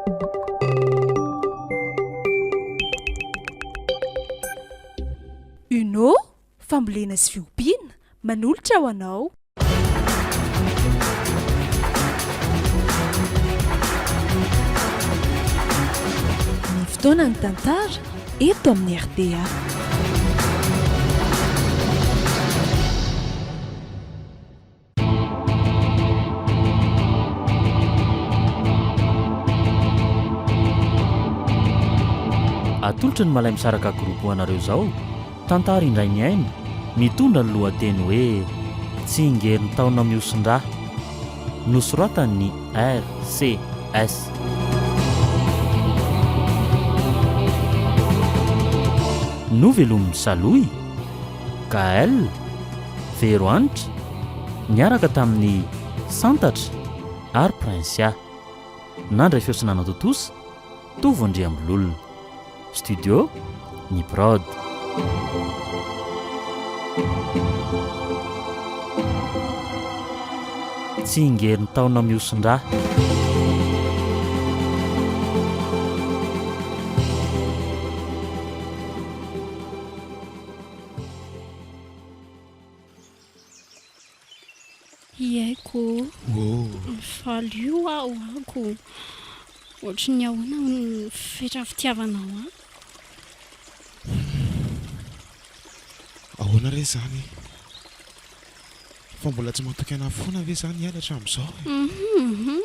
Uno fambolena sy fiompiana manolotra ho anao. Ny fotoana ny tantara eto amin'ny RDA. Atolotra ny malay misaraka groupe anareo zao. Tantara indray ny aina mitondra ny lohateny hoe Tsingery ny taona miosin-drà, nosoratan'ny RCS. Novelomy Saloy, Gaël, Veroanitra niaraka tamin'ny Santatra ary Prinsia. Nandray fiosana totosa Tovondriambololona. Studio ny Prod. Tsingery ny taona miosin-drà. Iaiko faly io aho ako ohatry ny ahoana ny fetra fitiavanao a. Ahoana re zany? Fa mbola tsy matoka ana foana ve zany hialatra amin'izao?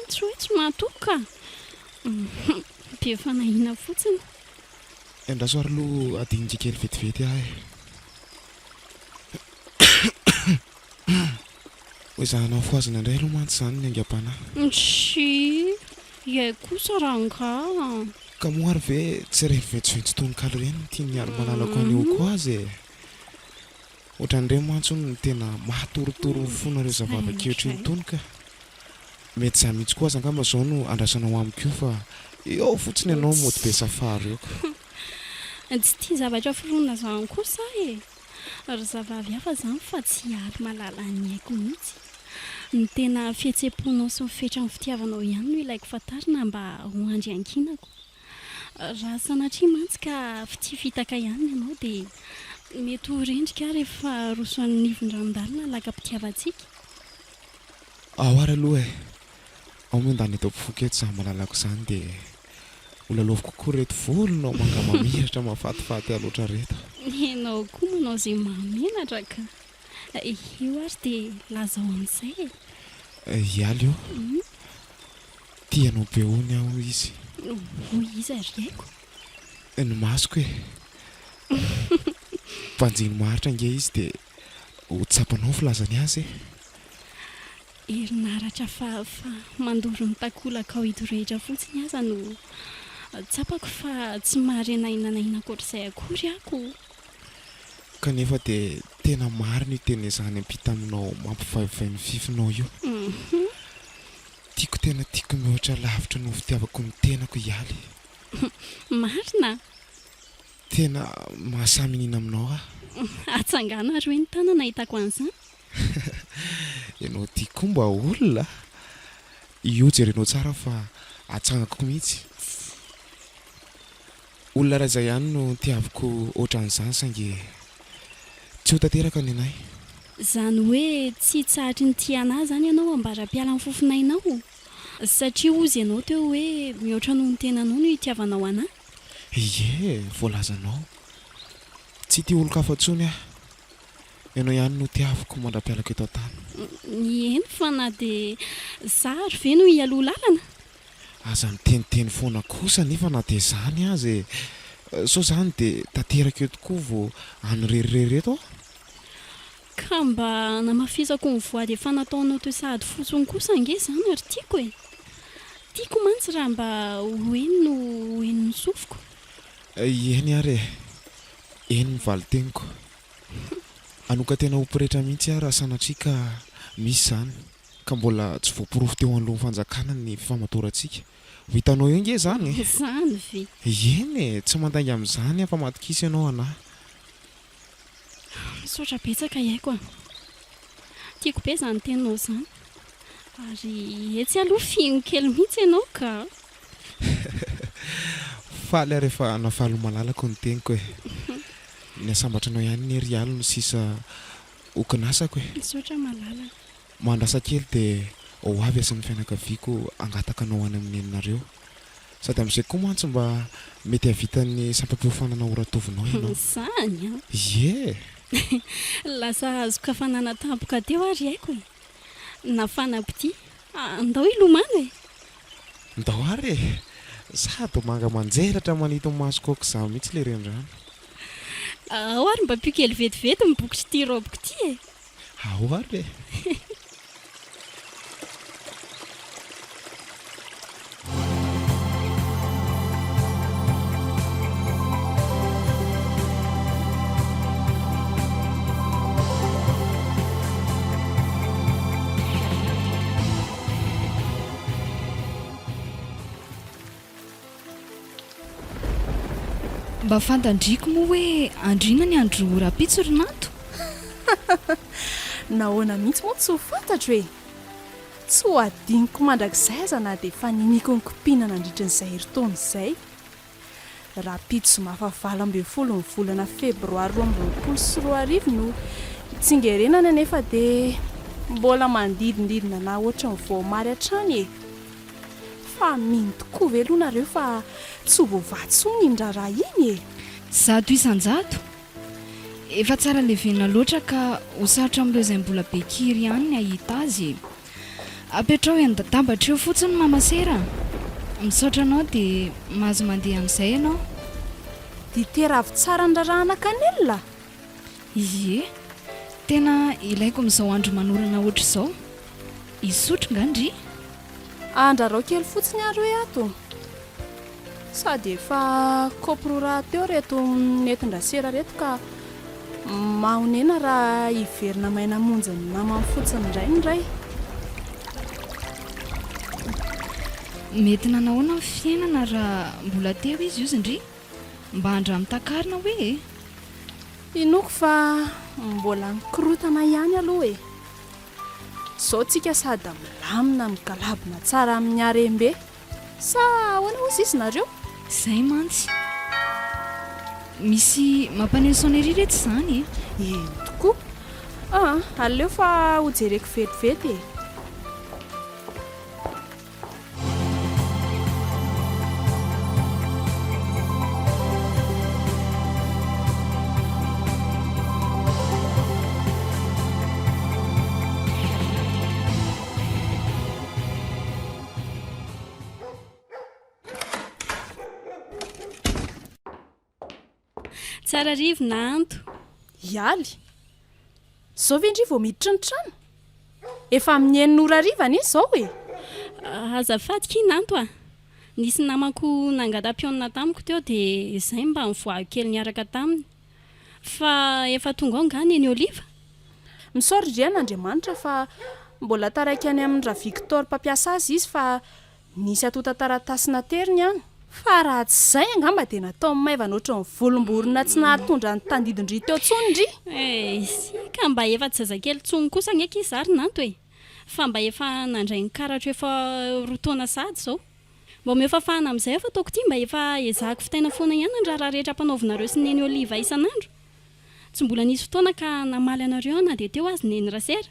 Tsy hoe tsy matoka. Be fanahina fotsiny. Endrasoary aloha adinika kely vetivety ahy. Hoe zahana foazina indray aloha mantsy zany ny angam-panahy. Tsy iay kosa ranga. Ka moary ve tsy reheviventsivetsy tononkalo ireny tiany miaro malalako an'io koa azy e. Ohatran'ireny mantsy ny tena mahatorotoro fonareo zavavankehitra iny tonoka. Mety za mihitsy koa aza angamba zao no andrasanao amiko fa eo fotsiny ianao mody be safary eo. Tsy tia zavatra fironina zany kosa e. Ry zavavy hafa zany fa tsy ary malala ny aiko mihitsy. Ny tena fihetseponao sy mifetra ny fitiavanao ihany no ilaiko fantarina mba ho andry ankinako. Raha sanatria mantsy ka fitaka ihany ianao dia mety ho rendrika rehefa rosoan'ny nivon-drandalina laka-pitiavantsika. Ao ary aloha e. Ao moa ndany eto ampofoka eto za malalako izany dia olaloviko kokoa reto volonao mangamamiratra mahafatifaty aloatra reto. Ianao koa manao izay mamelatra ka. Io ary dia lazao amin'izay e. Ialy io. Tianao be hony aho izy. Hoy izy ary haiko. Ny masoko e. Mpanjiny maharitra nge izy dia ho tsapanao filazany azy e. Herinaratra fa mandoro ny takolaka ao ido rehetra fotsiny aza no tsapako fa tsy maharenainanaina akoatr'izay akory ako. Kanefa dia tena marina io tena izany ampita aminao mampivaivay ny fifinao io. Tiako tena tiako mihoatra lavitra no fitiavako ny tenako ialy. Marina? Tena mahasaminina aminao ah. Atsangana ary hoe ny tanana hitako an'izany. Ianao tiako mba olona. Io jerenao tsara fa atsangako mihitsy. Olona raha izay ihany no tiaviko ohatran'izany saingy tsy ho tanteraka ny anay. Zany hoe tsy tsahatra ny tiana zany ianao ambara-piala ny fofinainao. Satria ozy ianao teo hoe mihoatra noho ny tenanao no hitiavanao anahy. Ie, voalazanao. Tsy tia olo-kafa intsony ah. Ianao ihany no tiaviko mandra-pialako eto an-tany. Eny fa na dia zary ve no hialoha lalana? Aza miteniteny foana kosa nefa na dia zany azy. So zany dia tanteraka eo tokoa vao anyrerirery eto. Ka mba namafisako ny voady efa nataonao teo sahady fotsiny kosa ange zany ary tiako e. Tiako mantsy raha mba hoeny no hoeny ny sofiko. Eny ary e. Eny ny valiteniko. Anoka tena hopirehetra mihitsy raha sanatria ka misy zany. Ka mbola tsy voapirofo teo an'lohan'ny fanjakana ny famatorantsika. Vitanao eo nge zany e. Zany ve? Eny e, tsy mandainga amin'izany afa matikisa ianao anahy. Misaotra betsaka iaiko a. Tiako be zany teninao zany. Ary etsy aloha fino kely mihitsy ianao ka. faly rehefa nafalo malalako ny tegniko e. Ny asambatranao ihany ny rialo ny sisa okinasako e. Misaotra malala. Mandrasa kely dia ho avy asan'ny fianakaviako angataka anao any amin'ny eninareo. Sady amin'izay koa mantsy mba mety havitan'ny sampam-piofanana oratovinao ianao. Zany a. Ye. Lasa azoka fanana tampoka teo ary haiko e. Nafanapity. Andao ilomano e. Ndao ary e. Sady manga manjelatra manito masoko aoka za mihitsy le rendrano. Ao ary mba pio kely vetivety mibokotry ty roboko ty e. Ao ary e. Mba fantandriko moa hoe andrina ny andro rapitso rinato. Nahoana mihitsy moa tsy ho fantatro hoe tsy ho adiniko mandrakizay aza na dia efa niniko ny kopiana nandritran'izay herintaona izay. Rapitso mahafavalambin'ny folo ny volana febroary 2024 no itsingerenana anefa dia mbola mandidindidina na ohatran'ny voamary hatrany e. Fa mino tokoa ve aloha nareo fa tsy ho voavatsony indraraha iny e. Zato isan-jato. Efa tsara levena loatra ka hosatra amin'ireo izay mbola be kiry ihany ny ahita azy. Apetrao endadambatra eo fotsiny mamasera. Misaotra anao dia mahazo mandeha amin'izay ianao. Dite ravy tsara ndrarahana kanelina. Ie, tena ilaiko amin'izao andro manorana ohatra izao. Isotro ngandry. Andrarao kely fotsiny ary hoe ato. Sady efa kopororaha teo reto nentin-drasera reto ka mahonena raha hiverina maina monja ny namany fotsiny indray. Mety nanahoana ny fiainana raha mbola teo izy io zindry. Mba handra-mitakarina hoe. Inoko fa mbola mikorotana ihany aloha e. Zao tsika sady milamina migalabina tsara amin'ny harembe. Sa ahoana hozy izy nareo? Zay mantsy. Misy mampaneno sonnerie reto izany e. Tokoa. Aleo fa hojereko vetivety e. Tsara rivo na anto. Ialy. Zao ve indry vao miditra ny trano? Efa amin'ny 9 arivana izy zao e. Azafady kina anto a. Nisy namako nangata-pionina tamiko teo dia izay mba mivoaha kely niaraka taminy. Fa efa tonga ao ngany eny Oliva. Misaotra ry an'Andriamanitra fa mbola taraiky any amin'ny ra Victor mpampiasa azy izy fa nisy atota taratasina teriny any. Fa raha tsy izay angamba dia natao maivana ohatran'ny volomborona tsy nahatondra ny tandidindry teo tsony ndry. Sika mba efa tsy zazakely tsony kosa ngeka izy ary nanto e. Fa mba efa nandray ny karatra efa rotaona sady zao. Mba omeo fafana amin'izay efa ataoko ity mba efa ezahako fitaina foana ihany ny raha rehetra mpanaovinareo sy neny Oliva isan'andro. Tsy mbola nisy fotoana ka namaly anareo na dia teo azy neny rasera.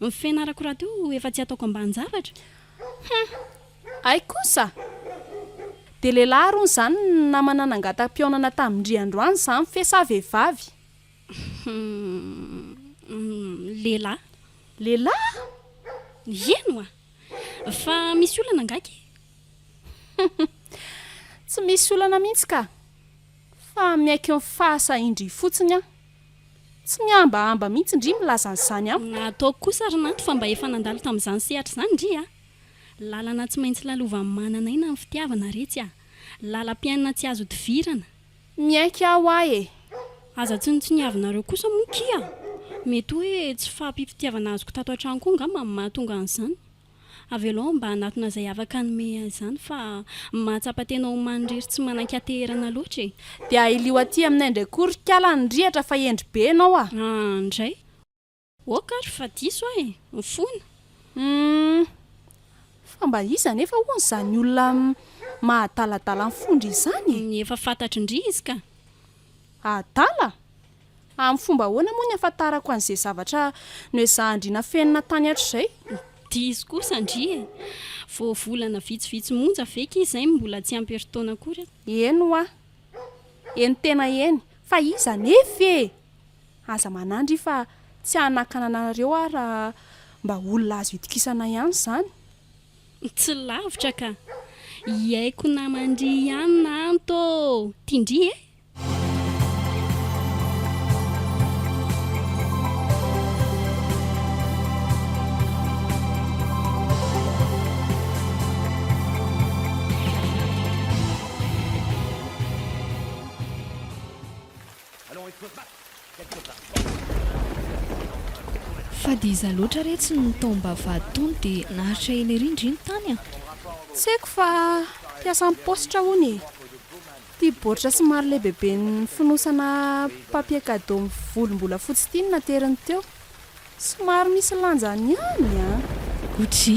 Ny fianarako raha teo efa tsy ataoko ambany zavatra. Ay kosa. Dia lehilahy rony izany namana nangata-pionana tamin-dry androany izany fesa vehivavy. Lehilahy. Lehilahy? Eno a. Fa misy olana angaky. Tsy misy olana mihitsy ka. Fa miaiky ny fahasahindry fotsiny aho. Tsy miambahamba mihitsy ndry milaza an'izany aho. Nataoko kosa rinato fa mba efa nandalo tamin'izany sehatra izany ndry a. Lalana tsy maintsy lalova manana ina ny fitiavana retsy a. Lalam-piainana tsy azo divirana. Miaiky aho ahy e. Aza tsy niavinareo kosa mokia. Mety hoe tsy fahampifitiavana azoko tato an-trano koa ngamba mahatonga an'izany. Avelo mba anatona izay afaka nome izany fa mahatsapa-tena ho mandriry tsy manan-katerana loatra e. Dia ilio aty aminay indray korikala nydrihatra fa endry be anao a. Andray. Okatra fa diso e. Mifona. Fa mba iza nefa hoan izany olona mahatalatala ny fondry izany ny efa fantatry indri izy ka adala amin'ny fomba ahoana moa ny afantarako an'izay zavatra no ezahandriana fenina tany hatr' izay dia izy kosa andri e vo volana vitsivitsy monja veky izy zay mbola tsy amperintaona akory eno a eny tena eny fa iza nefa e aza manandry fa tsy hanakana anareo a raha mba olona azo itokisana ihany izany tsy lavitra ka iaiko namandry ihany na anto tiandri e fa dia iza loatra retsy ny taomba vaditony dia naharitra ela erindry iny tany a tsy haiko fa mpiasa ny positra hony e tia baoritra sy maro lehibebe ny finosana papie cadeau mivolombola fotsy ity ny nateriny teo somary misy lanjany ihany a otry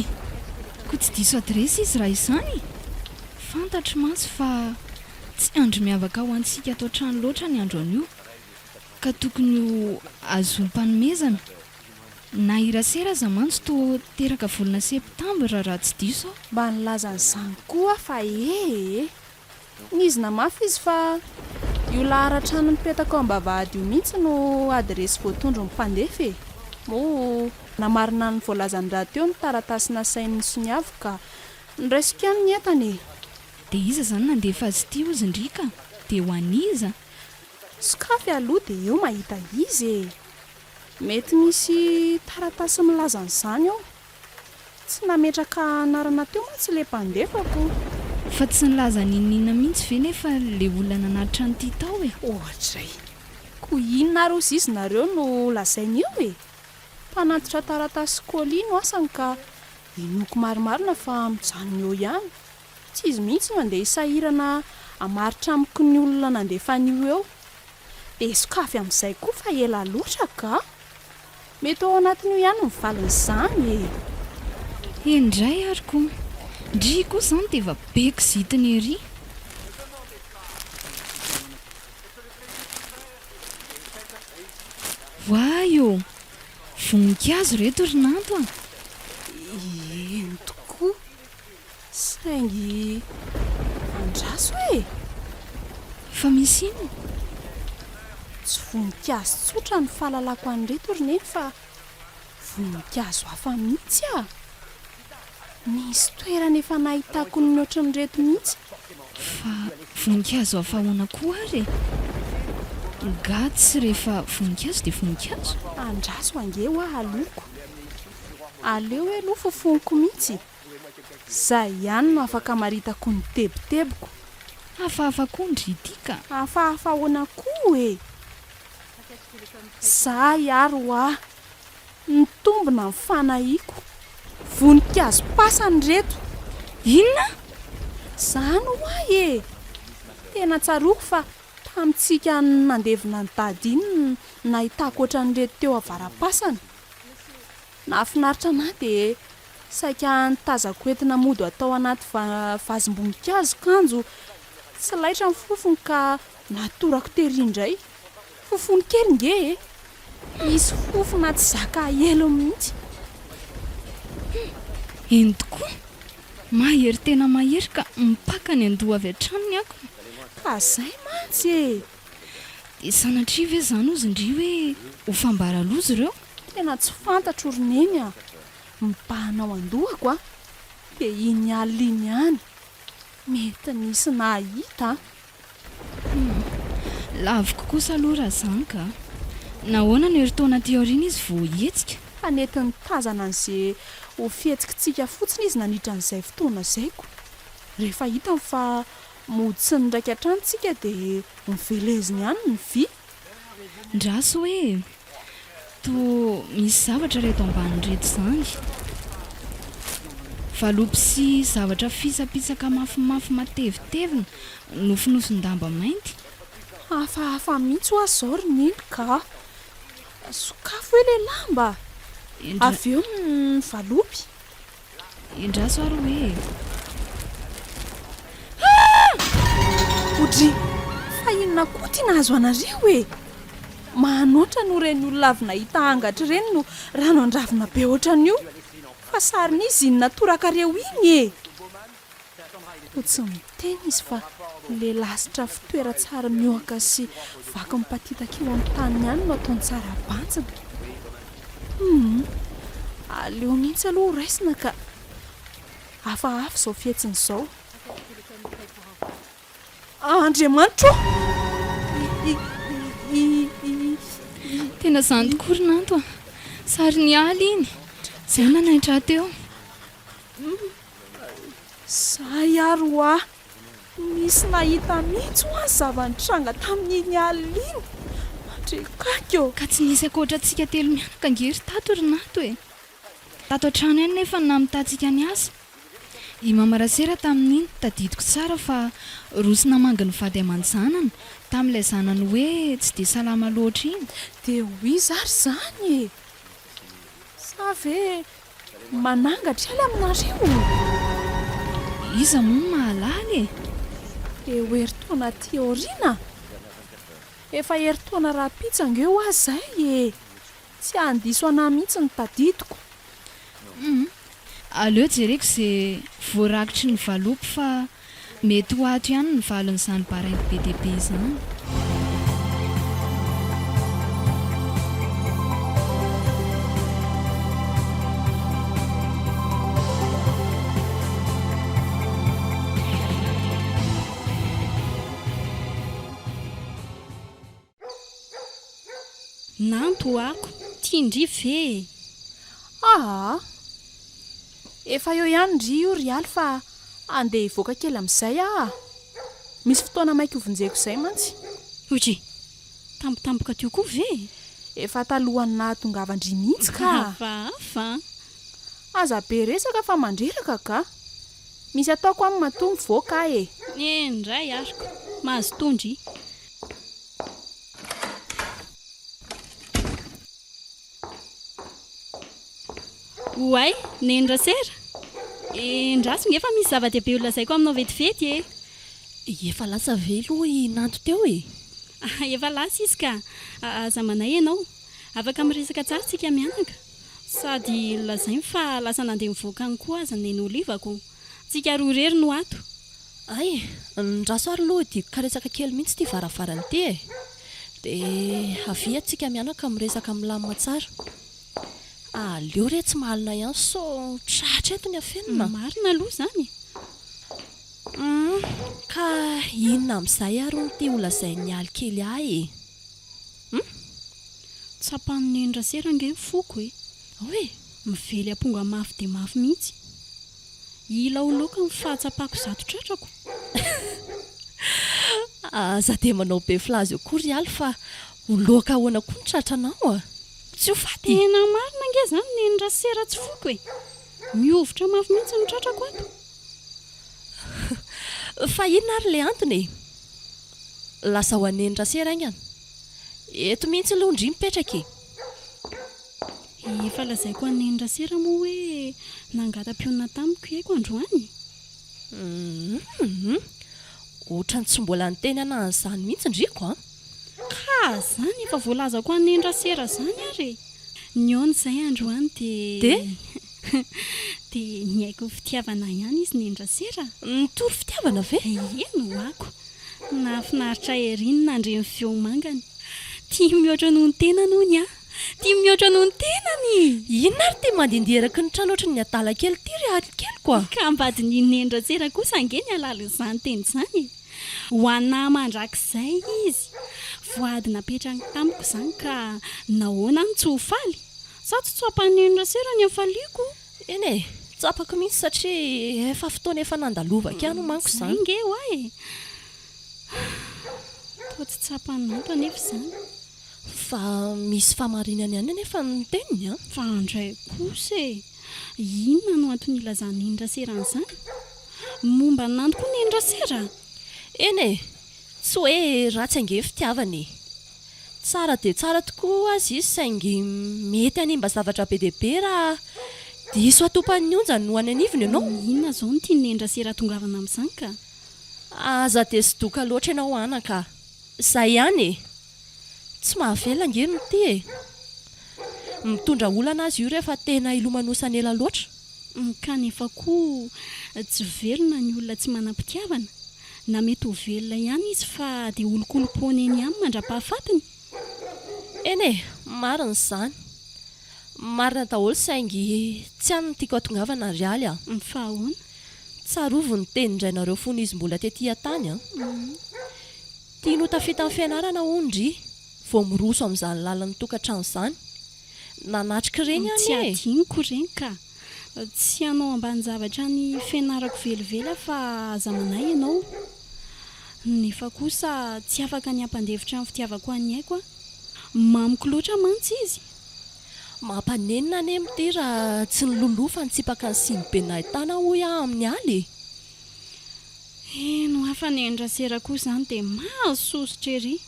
ko tsy diso adresy izy raha izany fantatro mantsy fa tsy andro miavaka ho antsika atao trano loatra ny andro an'io ka tokony ho azompanomezana na irasera za mantsy to teraka volana septambra raha tsy diso aho mba nilazan'izany koa fa nizina mafy izy fa io lahara-trano nipetaka ao ambavahady io mihitsy no adresy voatondro ny mpandefa e mo namarina ny voalazany raha teo ny taratasina sain'ny soniavo ka niraisika ny entana e dia iza zany nandefa azy ity ozy ndrika dia ho aniza sokafy aloha dia eo mahita izy e mety misy taratasy milaza n'izany ao tsy nametraka anarana teo mantsy le mpandefako fa tsy nilaza ninina mihitsy ve nefa le olona nanatitra nyity tao e ohatray ko inona ro sy izy nareo no lazainy eo e mpanatitra taratasy kolino asany ka inoko marimarina fa mijanona eo ihany tsy izy mihitsy no andeha isahirana amaritra amiko ny olona nandefa an'io eo dia sokafy amin'izay koa fa ela loatra ka mety ao anatin'io ihany mivalin'izany e indray ary koa ndry koa izany dia efa beko zitiny ery voaio voninkazo reto rinanto a eny tokoa saingy andraso e fa misy ino tsy voninkazo tsotra ny fahalalako an'reto rineny fa voninkazo hafa mihitsy a misy toerana efa nahitako ny oatra ny reto mihitsy fa voninkazo hafahoana koa ary gady sy rehefa voninkazo dia voninkazo andraso angeo a aloko aleo hoe aloha fofoniko mihitsy zay ihany no afaka maritako ny teboteboko hafahafa koa ndry ity ka hafahafa hoana koa e za iaro a nitombona ny fanahiako voninkazo pasany reto inona zany hoa e tena tsaroko fa tamintsika nandevina ny dady iny nahitako oatra nyreto teo avarapasana nahafinaritra anahy dia saika nitazako entina mody atao anaty vazim-boninkazo kanjo tsy laitra ny fofony ka natorako tery indray fofony kely nge e misy fofona tsy zaka elo mihitsy eny tokoa mahery tena mahery ka mipaka ny andoha avy an-tranony ako ka zay mantsy e dia sanatria ve zany ozy indry hoe ho fambara-lozy ireo tena tsy fantatro roneny a mipahanao andohako a dia iny alina iny ihany mety nisy nahita laviko kosa aloha raha zany ka nahoana no heritaona teoriana izy vo hetsika fa nety nitazana an'izay ho fihetsikitsika fotsiny izy nanitra an'izay fotoana izayko rehefa hitany fa mody sy ny ndraiky hatranontsika dia miveleziny ihany ny vy ndraso hoe to misy zavatra reto ambanin'reto izany valopy sy zavatra fisapisaka mafimafy matevitevina nofinoson-damba mainty hafahafa mihitsy ho azy zao roneny ka sokafo hoe le lamba avy eo ny valopy indraso ary hoe andry fa inona koa tia nahazo anareo e manoatra no reny olona avy nahita angatra ireny no rano andravina be ohatran'io fa saryn'izy inona torakareo iny e ho tsy miteny izy fa le lasitra fitoera tsara mioaka sy vaky mipatitaka eo amin'ny tany ihany no ataony tsara bantsina aleo mihitsy aloha ho raisina ka hafahafa izao fietsiny izao Andriamanitro tena izany tokory nanto a sary ny aly iny izay nanaitra teo zay ary ho misy nahita mihitsy ho azy zavanitranga tamin'iny alina iny mandrekakeo ka tsy nisy akoatrantsika telo mianaka angery tato ry nato e tato an-trano ihany nefa namitatsika ny asa i mamarasera tamin'iny tadidiko tsara fa roso namangy ny vady aman-janany tamin'ilay zanany hoe tsy dia salama loatra iny dia ho izy ary zany e sa ve manangatra aly aminareo iza moa mahalaly e eo heritaona teoriana efa heritaona raha-pitsanga eo azy zay e tsy andiso anahy mihitsy ny tadidiko aleo jereko izay voarakitry ny valopy fa mety ho ato ihany ny valin'izany baraingo be deaibe izany nanto ako tiandry ve efa eo ihany ndry io rialy fa andeha hivoaka kely amin'izay misy fotoana mainky hovonjeko izay mantsy otry tampotampoka teo koa ve efa talohany nahatongavandry mihitsy ka afa aza be resaka fa mandreraka ka misy ataoko amin'ny matongo voaka e ndray ariko mahazo tondry oay nendrasera ndrasonga efa misy zava-dehibe olona zay ko aminao vetivety efa lasa velo i nanto teo e efa lasa izy ka aza manay ianao afaka miresaka tsara tsika mianaka sady lazainy fa lasa nandeha mivoaka any koa aza neny olivako tsika roa rery no ato ay ndraso ary loha diako karesaka kely mihitsy ty varavarany ty e dia aviatsika mianaka miresaka milamina tsara aleo re tsy mahalina ihany so tratra eto ny afenina marina aloha zany ka inona amin'izay ary nyty olazay ny aly kely ahy tsapan'ny endrasera nge foko e hoe mively amponga mafy dia mafy mihitsy ila oloka mifahatsapako zato tratrako za dia manao be filazy eo kory aly fa oloka ahoana koa ny tratranao tsy ho faty tena marina nge zany ny endrasera tsy foko e miovitra mafy mihitsy ny tratrako ato fa inona ary le antony lasa ho anendrasera ingany eto mihitsy aloha ndry mipetraka efa lazaiko an'ny endrasera moa hoe nangatam-pionina tamiko haiko androany ohatrany tsy mbola niteny anan'izany mihitsy ndriko ka zany efa voalazako an'ny endrasera zany ary nyon izay androany dia ny haiko fitiavana ihany izy ny endrasera nitory fitiavana ve eno ako nafinaritra herinina andreny feo mangany tia mihoatra noho ny tenany hony tia mihoatra noho ny tenany inona ary tia mandenderaka ny trano ohatry ny adala kely ty ry alikely koa ka mbadininy endrasera kosa ange ny alalin'izany teny izany ho anahy mandrakizay izy voady napetrany tamiko izany ka nahoana ny tsy ho faly sa tsy tsapan'ny endrasera ny afaliako eny e tsapako mihitsy satria efa fotoana efa nandalovaka ihany manko izany nge ho ahy to tsy tsapan'anto anefa izany fa misy famarinany ihany anefa ny teniny fa andray kosa e inona no antony ilazany endraseran'izany momba nanto koa ny endrasera eny e tsy hoe ratsy ange fitiavany tsara dia tsara tokoa azy izy saingy mety animba zavatra be deaibe raha diso atopany onjany no any anivony ianao inona zao no tiany endrasera tongavana amin'izany ka aza dia sy doka loatra ianao anaka. Zay ihany e, tsy mahavelona ngeno ty e. Mitondra olana azy io rehefa tena ilomanosana ela loatra. Kanefa koa tsy velona ny olona tsy manam-pitiavana, na mety ho velona ihany izy fa dia olokolopony eny ihany mandra-pahafatiny. Eny e, marina izany. Marina daholo saingy tsy hany tiako atongavana ry aly a. Fa ahoana? Tsarovo ny tenindrainareo fony izy mbola tetỳ tany a. Tia notafita amin'ny fianarana ondry, vao miroso amin'izany lalan'ny tokantrano izany. Nanatrika ireny Tsy any e. adiniko ireny ka. Tsy hanao ambany zavatra ny fianarako velivela fa aza manay ianao. Nefa kosa tsy afaka ny hampandevitra amin'ny fitiavako any aiko a. Mamiko loatra mantsy izy. Mampanenina ane mity raha tsy ny loloha fa nitsipaka ny sinibe nahitana hoy aho amin'ny aly. No hafa ny endrasera kosa izany dia mahasosotra ery.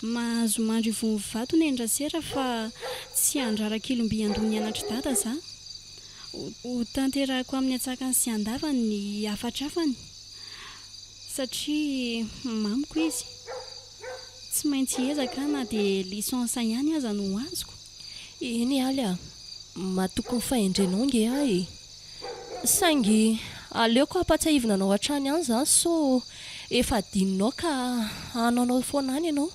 Mahazo mandro ivony vato ny endrasera fa tsy andrarak'ilomby andony anatra dada za. Ho tanterahako amin'ny atsakany sy andavany ny afatrafany. Satria mamiko izy. Tsy maintsy ezaka na dia lisansa ihany aza no azoko. Eny aly a, mahatoky ny fahendrenao nge ahy e. Saingy aleoko hampatsahivina anao hatrany any izany so efa dininao ka hanaonao foana any ianao.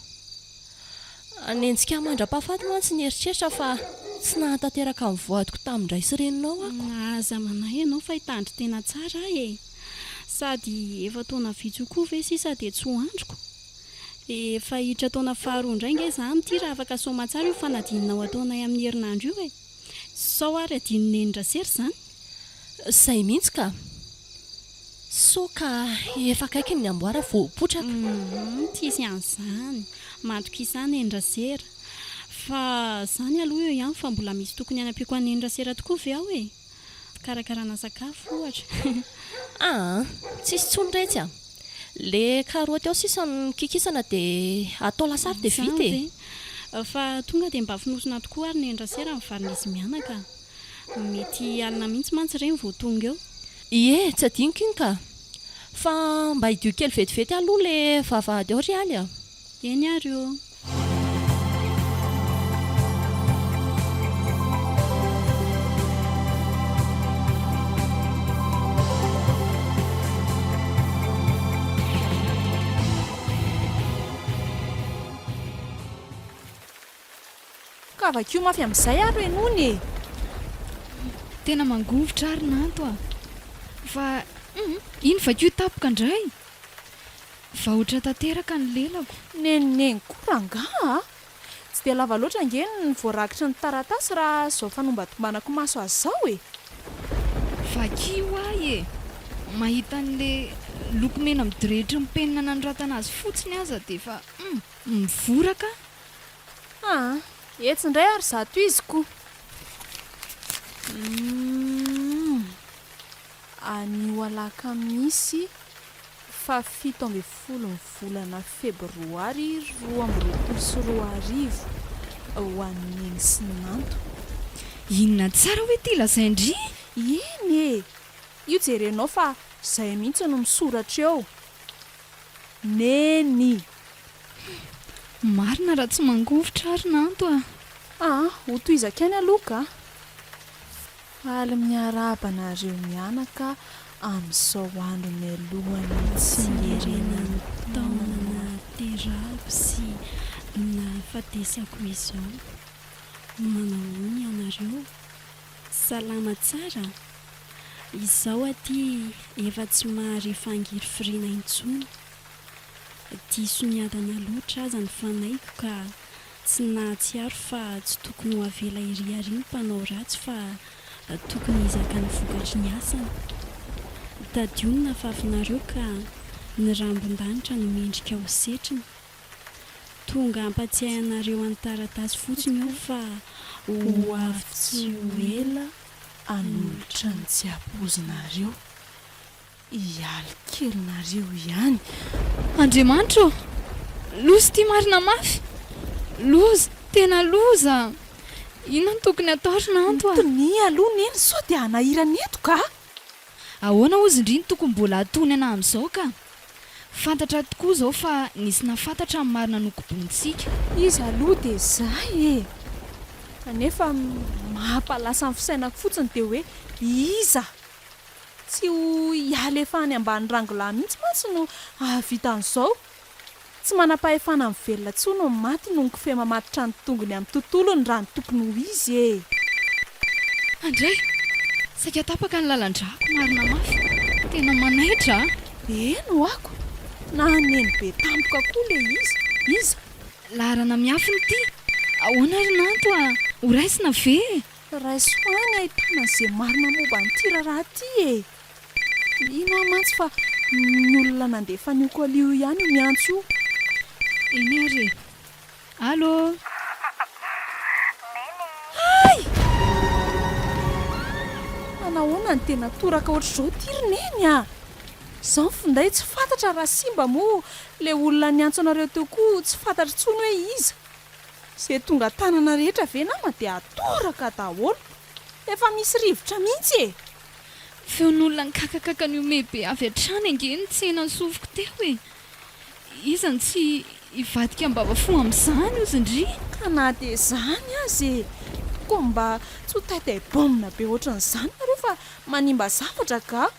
Nentsika mandra-pahafaty mantsy ny eritreritra fa tsy nahatanteraka amin'ny voadiko tamindray sy reninao ako. Aza manay ianao fa hitandry tena tsara e. Sady efa taona vitsy koa ve sisa dia tsy ho androko. Efa hiditra taona faharoa indray nge za amin'ity raha afaka soma tsara io fanadinonao ataonay amin'ny herinandro io e. Sao ary adininy endrasera izany. Zay mihitsy ka. So ka efa kaiky ny amboara voapotraka. Tisy an'izany. Matroka izany endrasera. Fa izany aloha eo ihany fa mbola misy tokony hanampiako any endrasera tokoa ve aho e. Karakarana sakafo ohatra. Tsisy tsoniretsy a. Le karaoty ao sisa ny kikisana dia atao lasary dia vita e. Fa tonga dia mba finosona tokoa ary ny endrasera amin'ny valin'izy mianaka. Mety alina mihitsy mantsy ireny vao tonga eo. Ie, tsy adiniko iny ka. Fa mba hidio kely vetivety aloha le vavahady ao ry aly a. Eny ary eo. Ka vakio mafy amin'izay ary enony e. Tena mangovotra ary nanto a. Fa iny vakio tapoka indray. Vahoatra tanteraka ny lelako. Neneneny koranga a. Tsy dia lava loatra ngeny ny voarakitra ny taratasy raha izao fanombatomanako maso azy izao e. Vakio ahy e. Mahita an'le lokomena midorehitra ny penina nanoratana azy fotsiny aza dia efa mivoraka. Etsy indray ary zato izy koa. Anio alakamisy fa 17 ny volana febroary 2024 ho an'ny sy ny nanto. Inona tsara hoe ty lazaindry? Eny e. Io jerenao fa izay mihitsy no misoratra eo. Neny. Marina raha tsy mangovotra ary nanto a. Ho toizakany aloha ka. Faly miarabanareo mianaka amin'izao andro mialohan'ny tsingerenany taona terako sy nafatesako izao. Manao ny ianareo. Salama tsara. Izao aty efa tsy mahary fangiry firiana intsony. Diso niadana loatra aza ny fanaiko ka tsy nahatsiaro fa tsy tokony ho avela iry ary ny mpanao ratsy fa tokony hizaka ny vokatry ny asany. Tadionina fafinareo ka ny rambon-danitra no mendrika ho setriny. Tonga hampatsiahy anareo any taratasy fotsiny eo fa ho avy tsy ho ela anolotra ny tsy apozinareo. Ihaly kelinareo ihany. Andriamanitra, loza ty marina mafy. Loza, tena loza. Inona no tokony atao ry nanto a? Tony aloha neny sao dia anahirana eto ka. Ahoana ozy indriny tokony mbola atony ana amin'izao ka? fantatra tokoa izao fa nisy nafantatra amin'ny marina nokobontsika. izy aloha dia zay e kanefa mampalasa amin'ny fisainako fotsiny dia hoe iza tsy ho hiala efa any ambany rangola mihitsy mantsy no ahavitan'izao tsy manam-pahefana amin'ny velona tsoa no maty no nykofehy mamatitra ny tongony amin'ny tontolo ny raha ny tokony ho izy e. Andray, saika tapaka ny lalan-drako marina mafy. Tena manaitra. Eno ako na neny be tampoka koa le iza Laharana miafiny ity. Ahoana ry nanto a? Ho raisina ve? raisoany ahitana izay marina momba nyity raharaha ty e. Ino aho mantsy fa ny olona nandefa ny okolio ihany miantso. Eny ary. Allô? Ay! Anahoana ny tena toraka ohatr'izao ty roneny a? Izao finday tsy fantatra raha simba moa le olona niantso anareo teo koa tsy fantatra tsony hoe iza. Izay tonga tanana rehetra ve nama dia atoraka daholo. Efa misy rivotra mihitsy e. Feon'olona nikakakaka ny omebe avy hatrany angeny tsena ny sofiko teo e. Iza ny tsy hivadika mbava fo amin'izany ozy indri. Ka na dia izany azy e. Koa mba tsy ho taitai-baomina be ohatran'izany nareo fa manimba zavatra ka.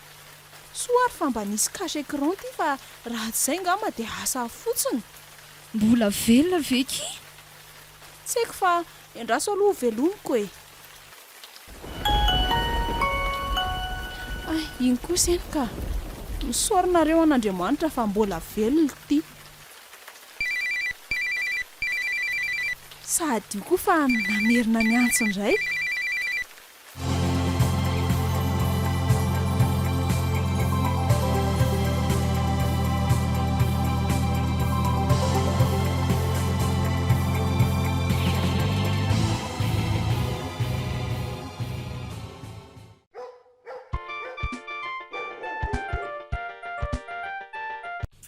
Soary fa mba nisy cache écran ty fa raha tsy izay ngamba dia asa fotsiny. Mbola velona ve ki? Tsy haiko fa endraso aloha velomiko e. Ay, iny kosa eny ka. Misaorinareo an'Andriamanitra fa mbola velona ity. Sady koa fa namerina ny antso indray.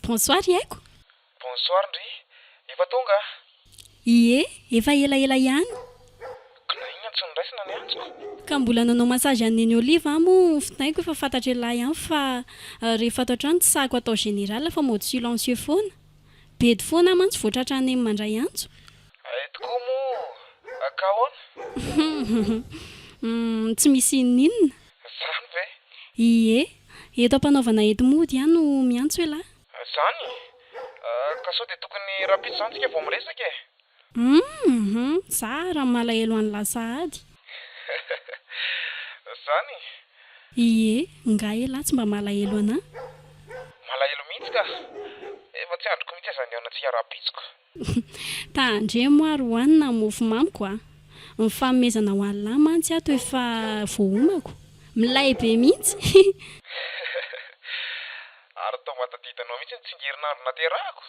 Bonsoir Yaiko. Bonsoir ndry. Efa tonga? Ie, efa elaela ihany. Kana iny antso niraisina ny antso. Ka mbola nanao masazy an'ny Oliva mo fitaiko efa fantatra elahy ihany fa rehefa ato an-trano tsy sahako atao général fa mode silencieux foana. Bedy foana mantsy voatratra any amin'ny mandray antso. Ay tokoa moa. Ka ahoana? Tsy misy inona. Zany ve? Ie, eto ampanaovana edi-mody ihany no miantso elahy. Zany? Ka sao dia tokony rapitra izany tsika vao miresaka e. Tsara malahelo an'ny lasahady. Zany? Ie, nga elahy tsy mba malahelo anahy. Malahelo mihitsy ka. Efa tsy androko mihitsy aza ny aona-tsika rapitsiko. Tandre moaro hoanina mofo mamiko a. Mifanomezana ho an'ny lahy mantsy ato efa voahomako. Milay be mihitsy. Ary tao mataditanao mihitsy ny tsingerinandro naterahako.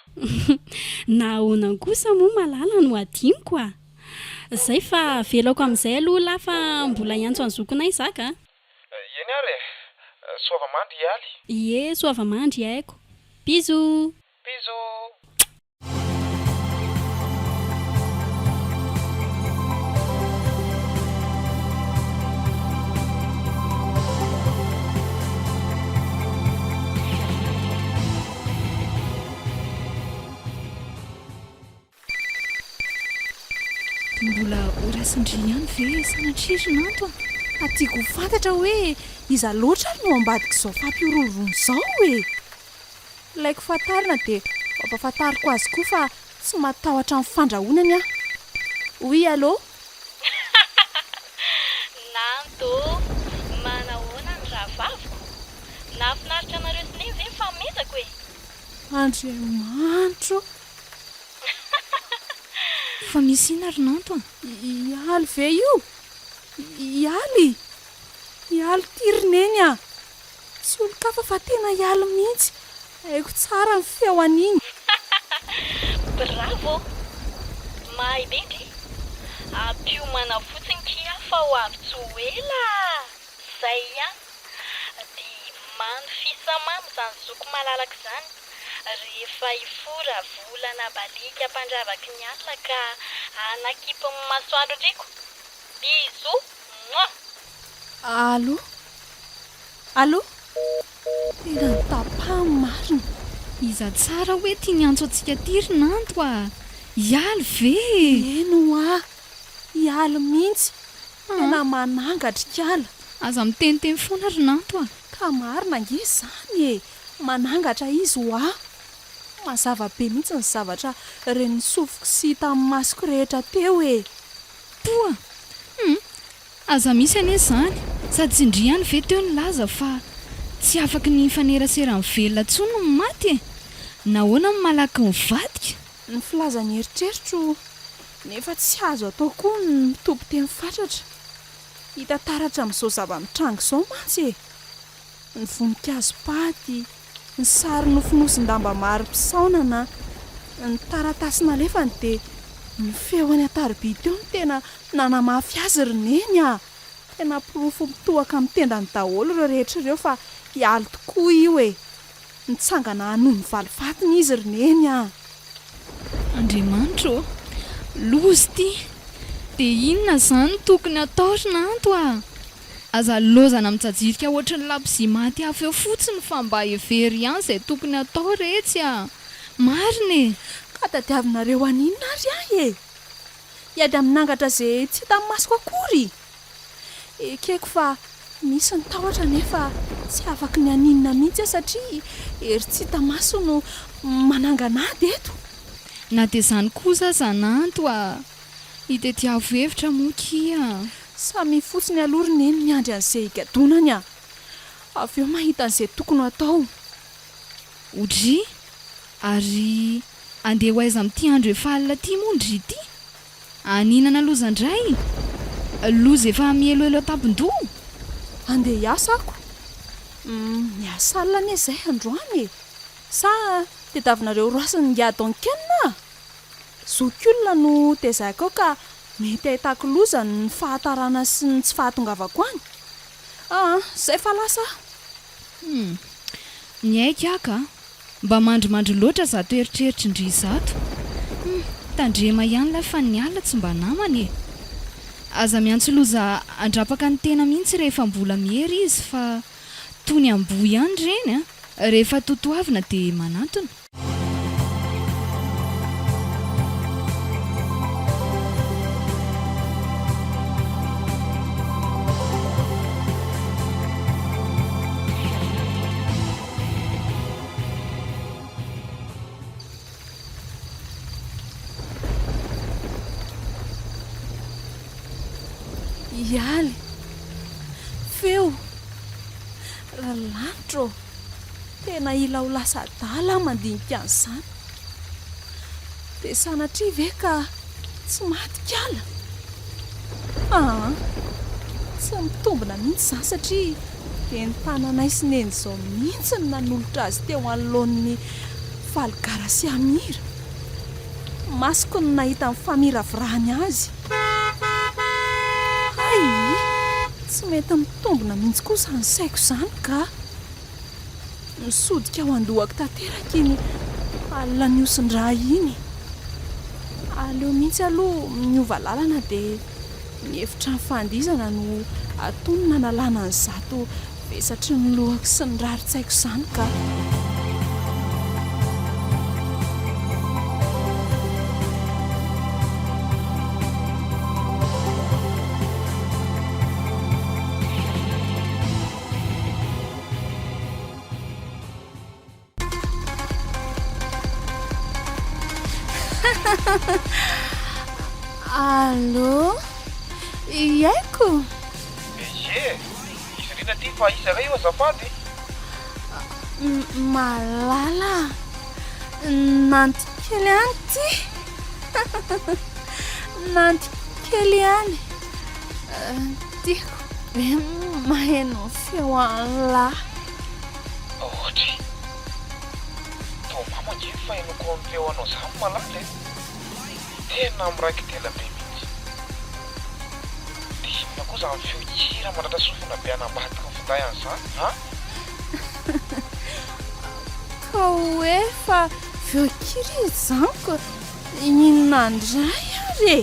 Na ahoana kosa moa malala no adiniko a. Zay fa velako amin'izay aloha lahy fa mbola hiantso any zokinay zaka. Eny ary e. Soava mandry ialy. Ie, soava mandry haiko. Bisous. Bisous. Mbola orasindry ihany ve sanatrirry nanto a? Atiako fantatra hoe iza loatra no ambadika izao fampiororon izao e. Ilaiko fantarina dia mampafantariko azy koa fa tsy matahotra amin'ny fandrahonany aho. Oui, allô? Nanto, manahoana ny rahavaviko? Nahafinaritra anareo sy neny ve fametako e? Andriamanitro. Fa misy ina ry nanto a? Ialy ve io? Ialy ty roneny a. Tsy olo-kafa fa tena ialy mihitsy. Haiko tsara ny feo an'iny. Bravo! Mahay be ndry. Ampiomana fotsiny kia fa ho avy tsy ho ela. Zay ihany. Dia mano fisamamy izany zoko malalaka izany. Rehefa ifora volana balika mpandravaky ny alina ka anakipo amin'ny masoandro ndriko. Bisous. Mouah. Allô? Allô? Tena tapahany marina. iza tsara hoe tia ny antso antsika tiry nanto a ialy ve eno a hialy mihitsy tena manangatrikala aza miteniteny foana ry nanto a ka marina nge zany e manangatra izy ho a mazava be mihitsy ny zavatra reny sofoko sy tamin'ny masoko rehetra teo e toa aza misy ane zany sady tsindriany ve teo ny laza fa tsy afaky ny fanerasera ny velona tsony ny maty e nahoana ny malaky ny vadika ny filazany eritreritro nefa tsy azo atao koa ny mitompo teny fatratra hita taratra amin'izao zava-mitrango izao mantsy e ny voninkazo paty ny sary nofonosindamba maro mpisaonana ny taratasy nalefany dia ny feoany atariby teo ny tena nanamafy azy roneny a tena pirofo mitohaka amin'ny tendany daholo ireo rehetra ireo fa hialy tokoa io e nitsangana hanohy ny valifatiny izy roneny a Andriamanitro lozy ty dia inona zany tokony ataory nanto a aza lozana mitsajirika ohatry ny labozia maty hafa eo fotsiny fa mba hevery ihany izay tokony atao retsy a marina e ka tadiavinareo aninona ary ahy e hiady amin'nangatra izay tsy hita masoko akory ekeko fa misy ny tahotra nefa tsy afaka ny aninona mihitsy a satria ery tsy hita maso no mananganady eto na dia izany kosa zananto a hitetiavo hevitra mokia samy fotsiny aloriny eny miandry an'izay higadonany a avy eo mahita an'izay tokony atao odry ary andeha ho aiza amin'ity andro efa alina ty mondry ity aninana loza indray loza efa miheloelo atapon-doha andeha hiasa ako miasa alina anie izay androany e sa tediavinareo roasiny ngiadonkenina zokyolona no tezahako ka mety ahitako loza ny fahatarana sy ny tsy fahatongavako any izay fa lasa ny aika aka mba mandrimandry loatra zato eritreritra indry zato tandrema ihany lay fa ny alina tsy mba namany e aza miantso loza andrapaka ny tena mihitsy rehefa mbola mihery izy fa toy ny amboa ihany reny a rehefa totoavina dia manantona hialy feo rahalantro tena ila ho lasa dala mandinika an'izany dia sanatria ve ka tsy matikala tsy mitombina mihitsy izany satria dia ny tananay sy neny izao mihitsy ny nanolotra azy teo anoloan'ny faligara sy amira masoko ny nahita ny famiravorahany azy tsy mety mitombina mihitsy kosa ny saiko izany ka misodika ao andohako tanteraka iny alina niosin-dra iny aleo mihitsy aloha miova lalana dia mihevitra ny fandizana no atonona nalana ny zato vesatry ny lohako sy ny raritsaiko izany ka Allô iaiko izy rina ty fa isa ray eo azafady malala nanty kely any ty nanty kely any tiako be maheno feo an'lahy ohatry to mamanjy fa enoko amin'ny feo anao zany malala tena miraiky tela be mihitsy dia inona koa zany feo hira manatra sofina be anambatika ny finday an'izany ka hoe fa feo kiry izany ko inona ndray ary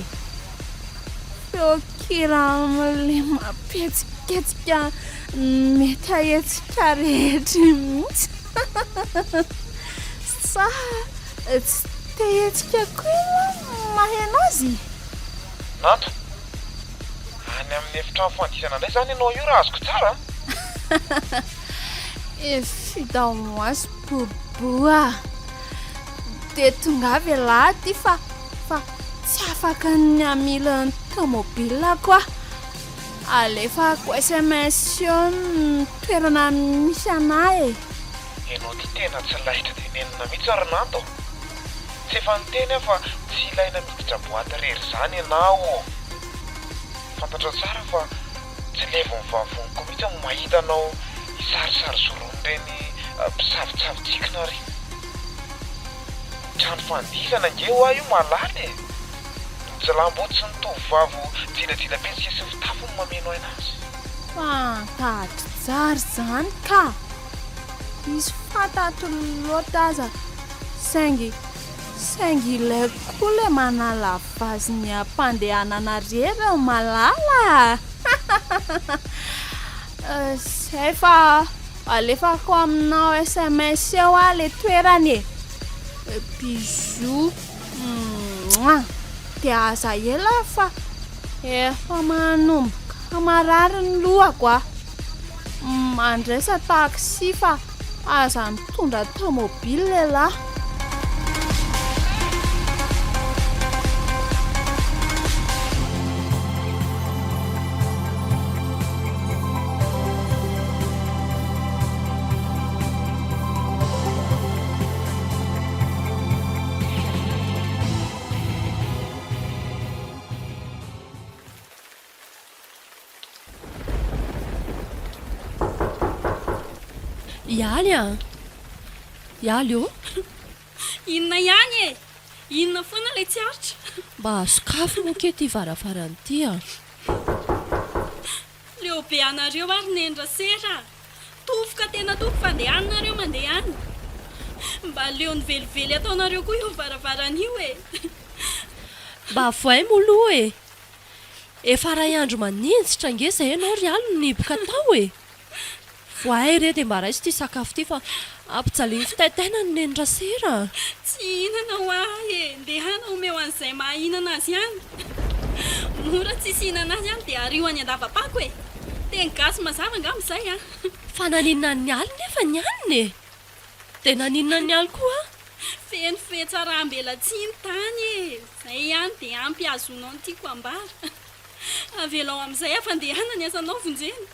feo kira amin'le mapetsiketsika mety ahetsika rehetra mihitsy sa tsy tehetsika koa maheno azy nato any amin'ny efitrano fandisana indray zany ianao io raha azoko tsara efidamo azy boboa de tongavy lahy ty fa tsy afaka ny amilan'ny tomobile koa alefako SMS io ny toerana misy anay ianao ty tena tsy lahitra de nenina mihitsy ary nato tsy efa niteny fa tsy ilaina miditra boaty rery zany ianao fantatra tsara fa tsy levo mivavoniko mihitsy ny mahita anao isarisary zorony reny mpisavitsavitsikina ry trano fandisana ngeo ah io malaly tsy lambotsy ny tovovavo jilajilam-petsika sy fitafo ny mameno ainazy fantatro tsara zany ka izy fantatro loatra aza saingy ilay koa le manala vazy ny ampandehanana rery malala zay fa alefako aminao SMS eo a le toerany bisou de aza ela fa efa manomboka marary ny lohako a mandraisa taxi fa aza mitondra tomobile lehilahy ialy a ialy io inona ihany e inona foana lay tsy aritra mba sokafo moke ty varavarany ty a leo be anareo ary nendra sera tofoka tena toko fandehanareo mandeha any mba leo ny velively ataonareo koa io varavarany io e mba voay moloha e efa ray andro maninjitra nge zay ianao ry aly niboka tao e voay re de mba raisy ty sakafo ty fa ampijaliny fitaitaina ny nendra sera tsy hinana ho ahy e ndehana omeo an'izay mahahinana azy ihany mora tsisy hinana azy ihany dia ario any andavapako e teny gasy mazava angamizay a fa naninona ny aly nefa ny aniny e dia naninona ny aly koa feno fetsarahambela tsy ny tany e zay ihany dia ampy azonao ny tiako ambara avelao amin'izay afandehana ny asanao vonjena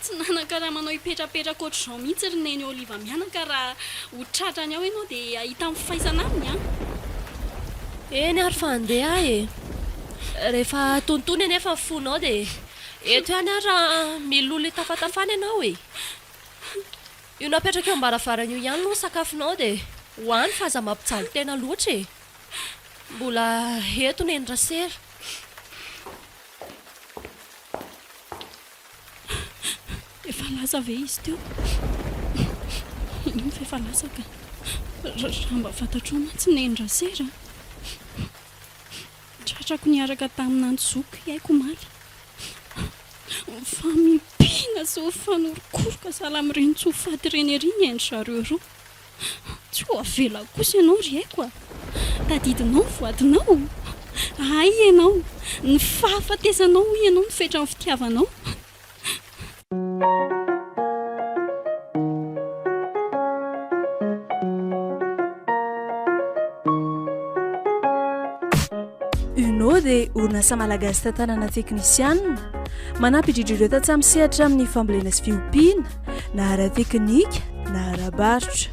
tsy nanakaraha manao hipetrapetraka ohatr'izao mihitsy ry neny oliva mianaka raha ho tratrany ao ianao dia ahita mifaisana aminy a eny ary fandeha e rehefa tontony anefa fonao dia eto ihany ary raha milolo tafatafana ianao e io napetraka eo ambaravarana io ihany no sakafonao dia hoany fa aza mampijaly tena loatra e mbola eto nendra sera efa laza ve izy teo ino fa efa laza ka raha mba fantatro mantsy nendra sera tratrako niaraka tamin'anjoko iaiko maly fa mipina sy ho fanorokoroka sala amin'ireny tsy ho faty reny ery ny endry zareo roa tsy ho avela kosa ianao ry haiko a tadidinao voadinao ay ianao ny fahafatesanao ho ianao ny fetra ny fitiavanao uno dia orinasa malagasy tantanana teknisianina manampy indrindreo tatsamysehatra amin'ny fambolena sy fiompiana na ara-teknika na ara-barotra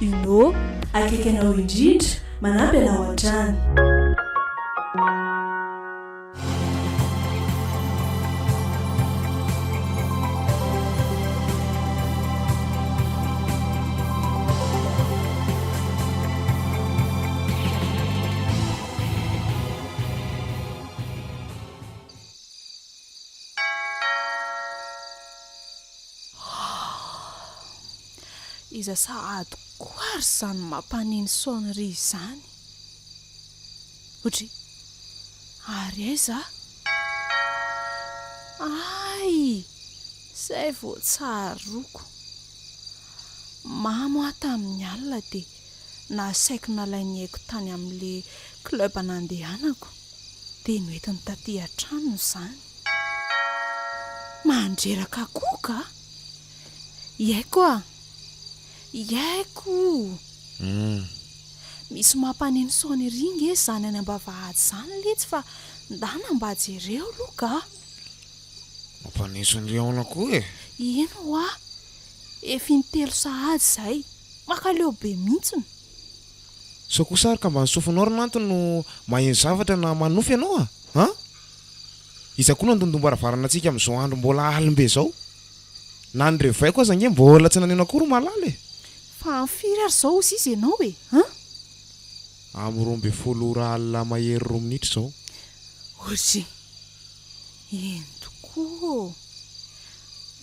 uno akaiky anao indrindra manampy anao an-trany iza sahady koary zany mampaniny sonnerie izany ohatra ary aiza ay zay vao tsaroko mamo aho tamin'ny alina dia na saiko nalainy haiko tany amin'la club nandehanako dia noentiny taty an-trano izany. Mandreraka koa ka? Iaiko a, iaiko. Misy mampaneno saony ringa e zany any ambavahady izany letsy fa ndana mba jereo aloha ka. Mampaneno ny riaona koa e. Ino a? Efa intelo sahady izay, makaleo be mihitsiny. So kosa ary ka mba nisofinao ry nanto no maheno zavatra na manofy ianao a? Ha? Iza koa nandondomboaravarana antsika amin'izao andro mbola alimbe izao. Na ny revay koa zange mbola tsy naneno akory malala e. Fa amfiry ary izao ozy izy ianao e? Ha? Amin'ny 12 alina mahery 2 minitra izao. Ozy, eny tokoa.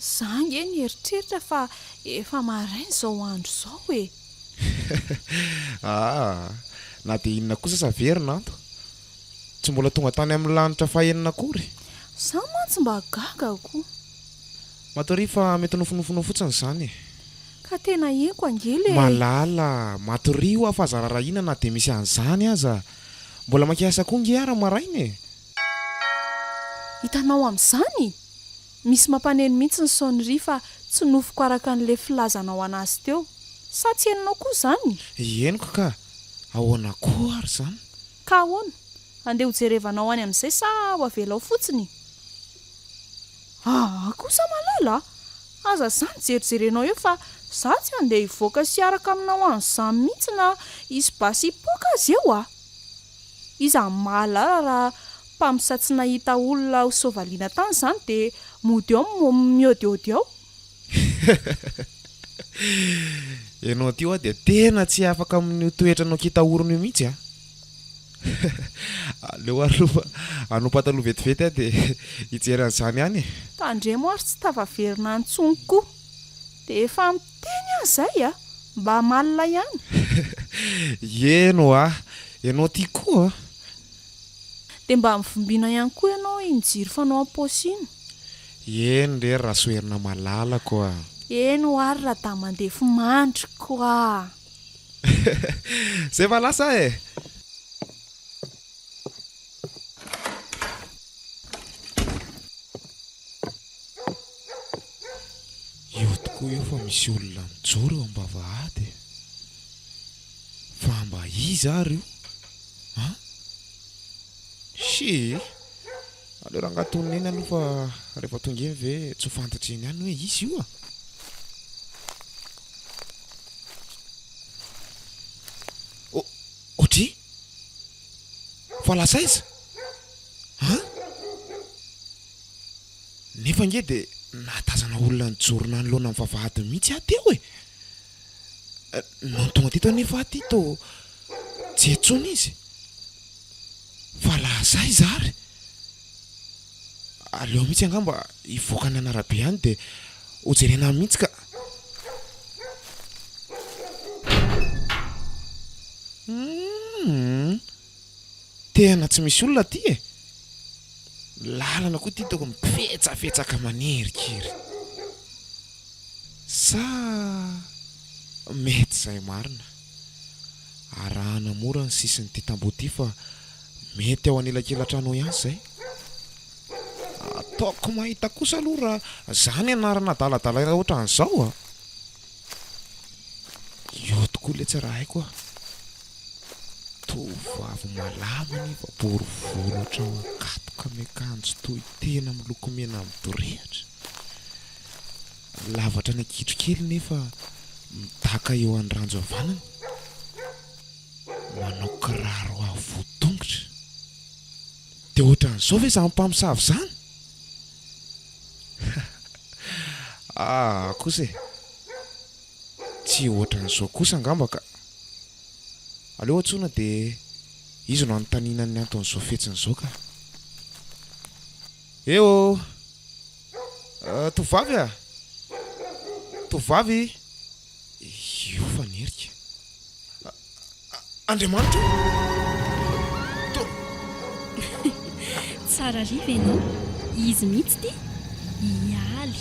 Zange ny eritreritra fa efa maraina izao andro izao e. Na dia inona kosa saverina anto. Tsy mbola tonga tany amin'ny lanitra fahenina akory. Sa mantsy mba gagako. Matory fa mety nofinofinao fotsiny izany. Ka tena eko angely e. Malala, matory ho afa zararahina na dia misy an'izany aza. Mbola makiasa koa ngiara maraina e. Hitanao amin'izany? Misy mampaneno mihitsy ny sonnerie fa tsy nofiko araka an'ilay filazanao anazy teo. Sa tsy henonao koa izany? Henoko ka. Ahoana koa ary izany? Ka ahoana? Andeha hojerevanao any amin'izay sa ho avelao fotsiny? Kosa malala. Aza izany jerijerenao eo fa za tsy andeha hivoaka sy araka aminao an'izany mihitsy na isy basy hipoaka azy eo a. Iza malala raha mpamisa tsy nahita olona ho sovaliana tany izany dia mody eo miodiody eo. Ianao ty hoa dia tena tsy afaka amin'ny toetranao kitahorona io mihitsy a. Aleo ary aloha anao pataloha vetivety dia hijery an'izany ihany e. Tandremo ary tsy tavaverina antsony koa. Dia efa miteny aho izay a, mba malina ihany. Ieno a, ianao ty koa. Dia mba mivombiana ihany koa ianao injiry fanao am-paosy iny. Eno re raha soerina malala koa. Eno ary raha da mandefy mandry koa. Zay fa lasa e. Io tokoa io fa misy olona mijoro eo am-bavahady. Fa mba iza ary io? Ha? Si aleo raha angatonina eny aloha fa rehefa tonga eny ve tsy ho fantatra eny ihany hoe izy io a. Otry? Fa lasa iza? Ha? Nefa nge dia nahatazana olona nijorona anoloana amin'ny vavahady mihitsy aho teo e. No tonga tito nefa aty to tsy etsona izy. Fa lasa iza ary? Aleo mihitsy angamba hivoaka ny anarabe ihany dia hojerena mihitsy ka. Tena tsy misy olona ty e. Lalana koa ty toko mifetsafetsaka manerykiry. Sa mety izay marina. Arahana mora ny sisiny ty tambo ty fa mety ao anelakelatranao ihany izay. Ataoko mahita kosa aloha raha izany anarana daladala raha ohatra an'izao a. Io tokoa ilay tsara haiko a. Tovovavy malama nefa bory volo ohatrao akatoka miakanjo toy tena miloko mena midorehatra. Lavatra ny ankitrokely nefa midaka eo an-dranjo havanana. Manao kiraro avo tongotra. Dia ohatran'izao ve izany mpamosavy izany? Kosa e. Tsy ohatran'izao kosa angamba ka. Aleo antsona dia izy no anontaniana ny anton'izao fetsin'izao ka. Eo! Tovavy a! Tovavy! Io fanerika. Andriamanitra! Tsara riva ianao. Izy mihitsy ty hialy.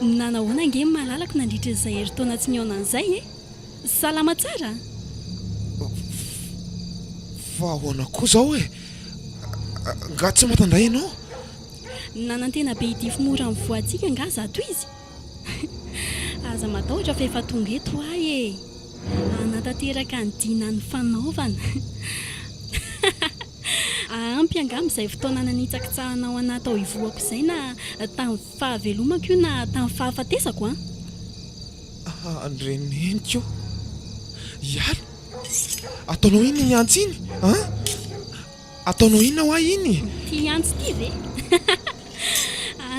Nanahoana ange malalako nandritra izay herintaona tsy nihaona an'izay e? salama tsara. fa ahoana koa zao e nga tsy matandray ianao Nanantena be ity fimora amin'ny voantsika nga zato izy. Aza matahotra fa efa tonga eto ahy e. Anatanteraka ny dina ny fanaovana. Ampy angam'izay fotoana nanitsaka tsahanao anatao ivoako izay na tamin'ny fahavelomako io na tamin'ny fahafatesako a. Andreneniko iala ataonao iny ny antsy iny a ataonao ina ho ahy iny Ty antsy ty ve?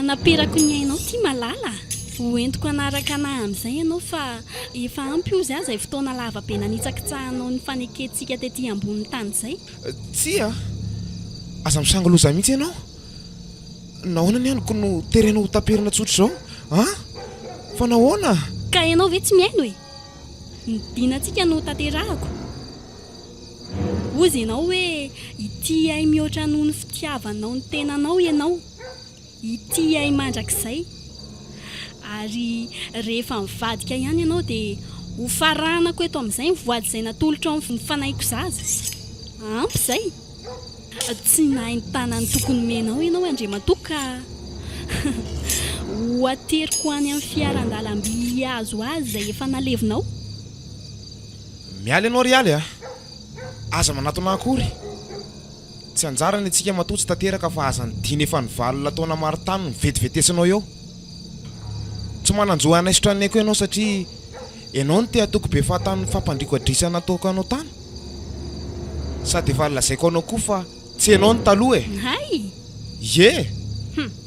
Naperako ny ainao ty malala. Hoentiko anaraka anahy amin'izay ianao fa efa ampy ozy azy ay fotoana lava be nanitsaka tsahanao ny fanekentsika tetỳ ambonin'ny tany izay. tsy a aza misangaloza mihitsy ianao nahoana ny aniko no terenao ho taperina tsotra zao a fa nahoana Ka ianao ve tsy miaino e? Ny dinantsika no tanterahako. Ozy ianao hoe ity ay mihoatra noho ny fitiavanao ny tenanao ianao. Ity ay mandrakizay. Ary rehefa mivadika ihany ianao dia ho faranako eto amin'izay ny voady izay natolotra ao ny fanaiko zaza. Ampy izay. Tsy nahay ny tanany tokony menao ianao Andriamatoa ka ho ateriko any amin'ny fiaran-dalam-by azo azy izay efa nalevinao. miala ianao rialy a aza manatona akory tsy anjara ny antsika matoa tsy tanteraka fa aza ny dina efa ny valona taona maro tany ny vetivetesinao eo tsy mananjoa anaisotra ny aiko ianao satria ianao ny teatoko be fahatan'ny fampandriko adrisana ataoko anao tany sady efa lazaiko anao koa fa tsy ianao ny taloha e Hay. ye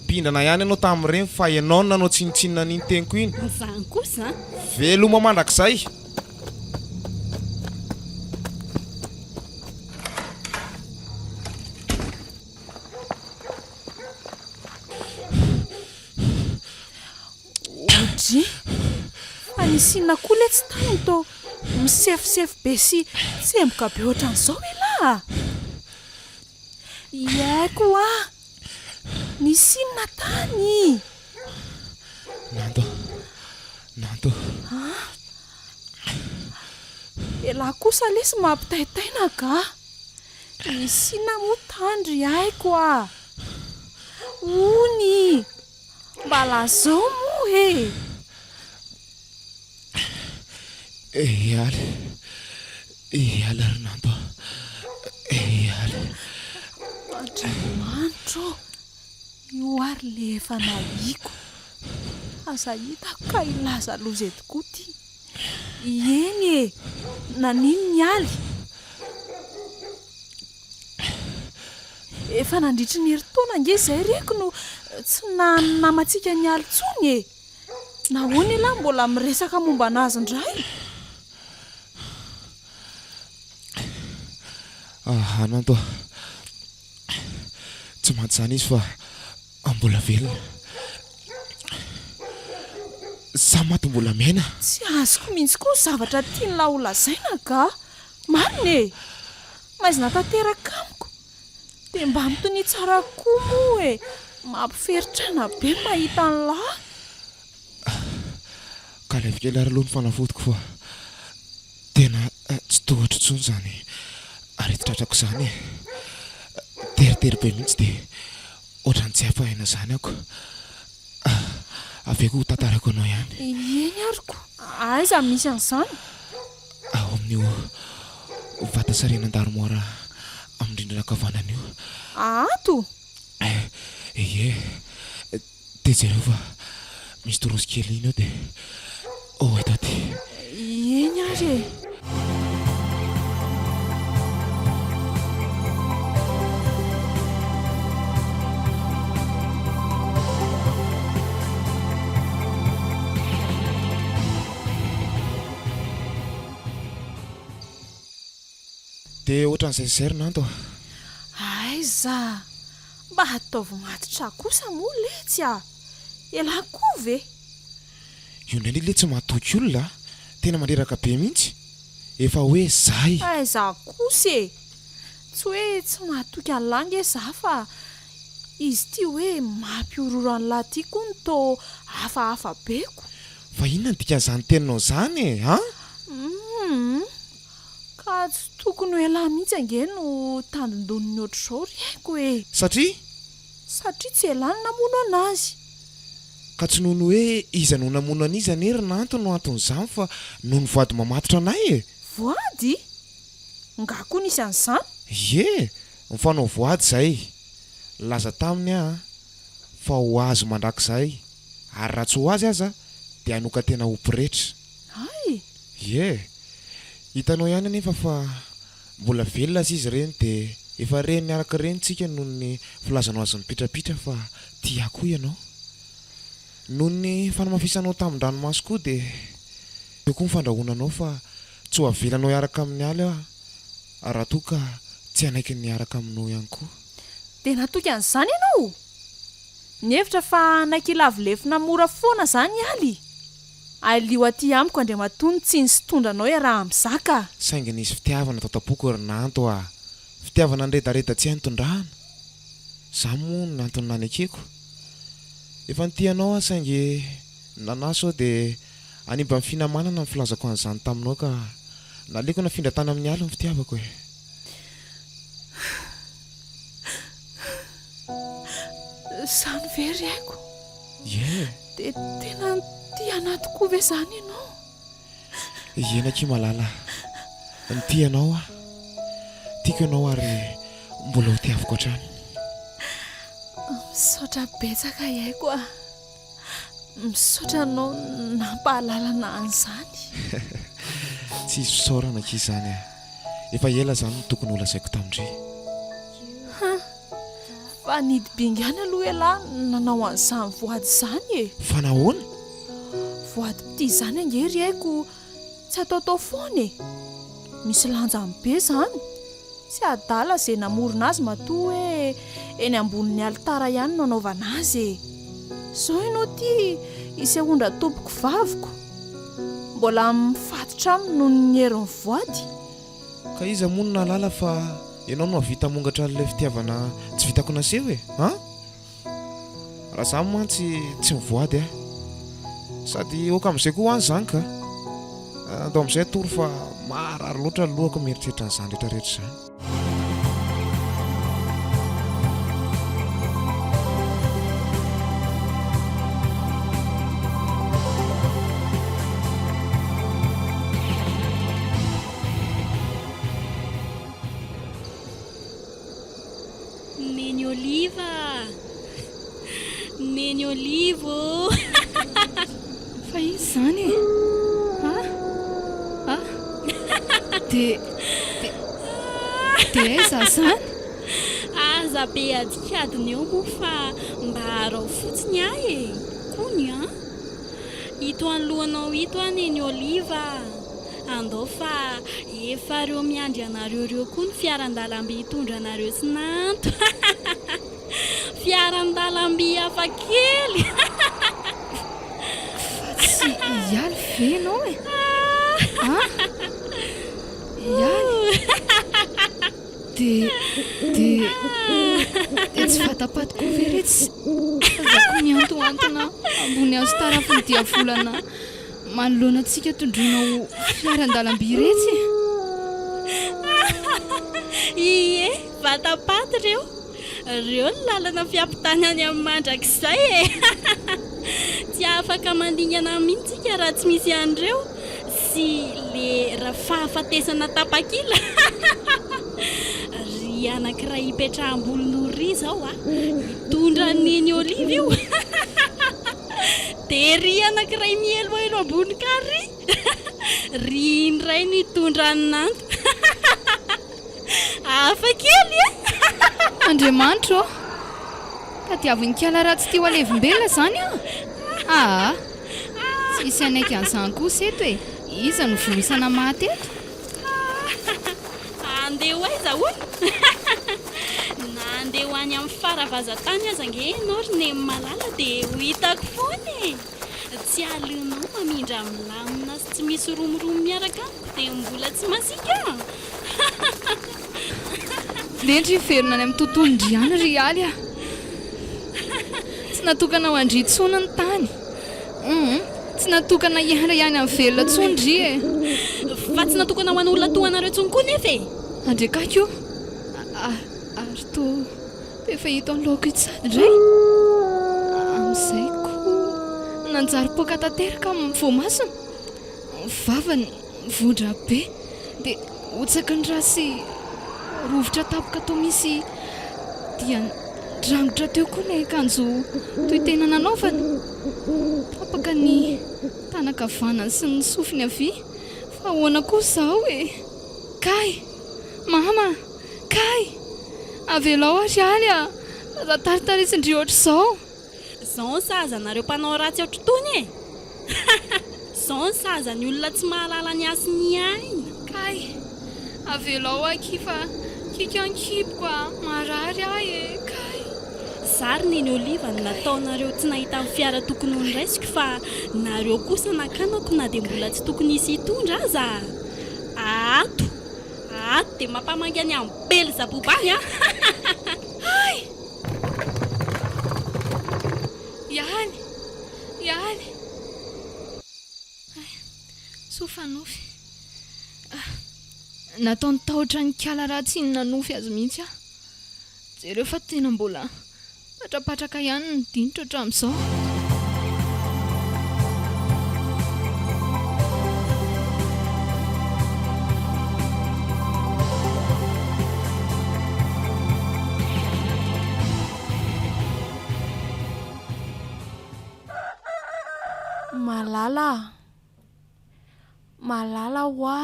mpindrana ihany ianao tamin'ireny fa ianao nanao tsinitsinina n'iny teniko iny Zany kosa. veloma mandrakizay Oji fa nisinna koa le tsy tany to misefisefy be sy tsemboka be ohatran'izao ela iaiko a nisinna tany nanto ela kosa lesy mampitaitaina ka nisinna mo tandry aiko a ony mba lazao mo e iala ry nanto iala Andriamanitro io ary le efa nahiko aza hitako ka ilaza loza tokoa ty eny e nanino ny aly efa nandritry ny herintaona ange izay reko no tsy namatsika ny aly tsony e nahoana ela mbola miresaka momba anazy indray nanto tsy mantsy zany izy fa mbola velona sa maty mbola miaina tsy azoko mihitsy koa ny zavatra tiany la olazaina ka marina e maizina tanteraka amiko dia mba mitony tsara koa moa e mampiferitrana be mahita ny lahy ka levikely ary aloha ny fanafotiko fa tena tsy tohatra intsony zany aretitratrako zany e teritery be mihitsy dia ohatrany tsy hampahina zany ako aveko ho tantarako anao ihany eny aryko aiza misy an'izany ao amin'io vatasarenan-daromoara amin'ny rindrinankavanana io ato ye dia jereo fa misy torosy kely iny ao dia eto aty eny ary e dia ohatran'izay zay ry nanto aiza mba hataovy matitra kosa moa letsy a ela koa ve io indray le tsy mahatoky olona tena mandreraka be mihitsy efa hoe zay aiza kosa e tsy hoe tsy mahatoky an'langa e za fa izy ty hoe mampiororo an'lahy ty koa ny to hafahafa beko fa inona ny dikan'izany teninao zany e a fa tsy tokony ho elahy mihitsy ange no tandindoniny ohatr'izao ry haiko hoe satria tsy elany namono anazy ka tsy noho ny hoe iza no namono an'izy anery na antony no anton'izany fa noho ny voady mamatotra anay e voady ngako nisy an'izany ye mifanao voady zay laza taminy fa ho azo mandrakizay ary raha tsy ho azy aza dia hanoka tena ompirehetra ay ye hitanao ihany anefa fa mbola velona azy izy ireny dia efa reny niaraka renyntsika noho ny filazanao azy mipitrapitra fa tia koa ianao noho ny fanamafisanao tamin-dranomasy koa dia eo koa mifandrahonanao fa tsy ho avelanao hiaraka amin'ny aly raha toa ka tsy hanaiky niaraka aminao ihany koa dia natoka an'izany ianao ny hevitra fa naiky lavilefina mora foana zany aly alio aty amiko andriamatony tsy nisy tondranao raha mizaka saingy nisy fitiavana tao tampoko ry nanto fitiavana nredareda tsy haintondrahana za moa ny antony nanekeko efa nitianao saingy nanaso dia animba ny finamanana ny filazako an'izany taminao ka naleko nafindra tany amin'ny aly ny fitiavako e zany very haiko ye dia tena tia anaty koa ve zany ianao ienaki malala nitianao tiako ianao ary mbola ho tiavako hatrany misaotra betsaka haiko misaotra anao nampahalalana an'izany tsy izy fisaorana ki zany efa ela zany no tokony ho lazaiko tamindre fa nidibingany aloha elahy nanao an'izany voady izany e fa nahoana voady pity zany angery haiko tsy ataotao foana e misy lanjany be zany tsy adala izay namorona azy matoa hoe eny ambonin'ny alitara ihany no anaovana azy e zao ianao ty isy ahondra tompoko vaviko mbola mifatotra aminy noho ny herin'ny voady ka iza moa no nalala fa ianao no havita mongatra n'ilay fitiavana tsy vitako naseho e raha zany mantsy tsy mivoady sady oka amin'izay koa hoany zany ka andao amin'izay tory fa marary loatra lohako mieritreritra n'izany rehetrarehetra izany Neny olivo fa izy zany dia aiza zany aza be adikadiny eo moa fa mba harao fotsiny ahy e kony ito anylohanao ito neny oliva andao fa efa reo miandry anareo reo koa ny fiaran-dalamby hitondra anareo sy nanto fiaran-dalamby hafa kely fa tsy ialy venao e ialy dia tsy fatapatiko veretsy azako miantoantona ambony azo tarafiny dia volana manoloana antsika tondronao fiaran-dalamby iretsy ie vatapaty reo ny lalana fiampitany any amin'ny mandrakizay e tsy afaka mandingana mihitsika raha tsy misy an'ireo sy le raha fahafatesana tapakila ry anankiray hipetrahambolon'ory zao hitondra neny oliva io dia ry anankiray mieloelo ambony kary ry indray no hitondra ny nanto hafa kely Andriamanitro ka diavonikala raha tsy tia ho alevimbelona zany tsy isy anaiky an'izany kosa eto e iza no vomisana maty eto andeha ho aiza hono na andeha ho any amin'ny faravazatany aza ange ianao ry neny malala dia ho hitako foana e tsy alionao mamindra milamina sy tsy misy romoromo miaraka amiko dia mbola tsy masika lendry hiverina any amin'ny tontolo ndriana ry aly tsy natokana ho andritsona ny tany tsy natokana ihara ihany amin'ny velona tsondry fa tsy natokana ho an'olona toanareo tsony koa nefa e andrekako ary to de fahito an'laoko itsady indray amin'izay ko nanjary poka tanteraka amin'ny voamasina vavany vondra be dia hotsaka ny rasy rovotra tapoka tao misy dia drangotra teo koa ilay akanjo toy tena nanaovana tapaka ny tanakavanany sy ny sofiny avy fa ahoana koa izao e kay mama kay avelao arialy a aza taritarisindry ohatr'izao izao ny sahazanareo mpanao ratsy ohatrotony e izao ny sahazany olona tsy mahalala ny asy ny aina kay avelao aky fa kikankipoka marary ahy e kay zary neny oliva ny nataonareo tsy nahita amin'ny fiara tokony ho niraisiko fa nareo kosa nakanako na dia mbola tsy tokony isy hitondra aza ato dia mampamangany amin'ny Belzabobany a ay ihany sofanofy nataony tahotra ny kala ratsy iny nanofy azy mihitsy aho jereo fa tena mbola patrapatraka ihany ny dinitra hatramin'izao malala hoa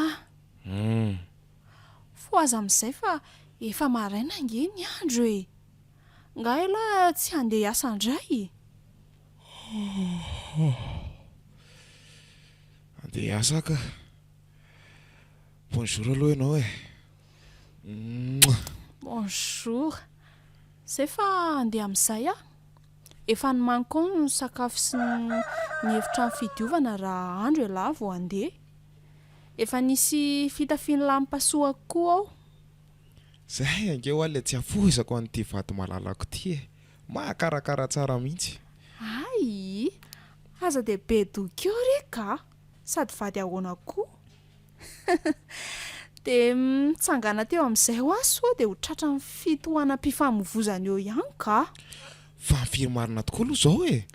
fo aza amin'izay fa efa maraina nge ny andro e nga ela tsy handeha hiasa indray andeha hiasa ka bonjour aloha ianao e bonjour zay fa andeha amin'izay efa nomaniko ny sakafo sy ny hevitra ny fidiovana raha andro ela vao andeha efa nisy fitafiny lampasoako koa ao zay ange ho alay tsy afoizako an'ity vato malalako ty e mahakarakara tsara mihitsy ay aza dia be dokeo reka sady vady ahoana koa dia mitsangana teo amin'izay ho azy soa dia ho tratra ny fitohanam-pifamovozana eo ihany ka fa mifiry marina tokoa aloha izao e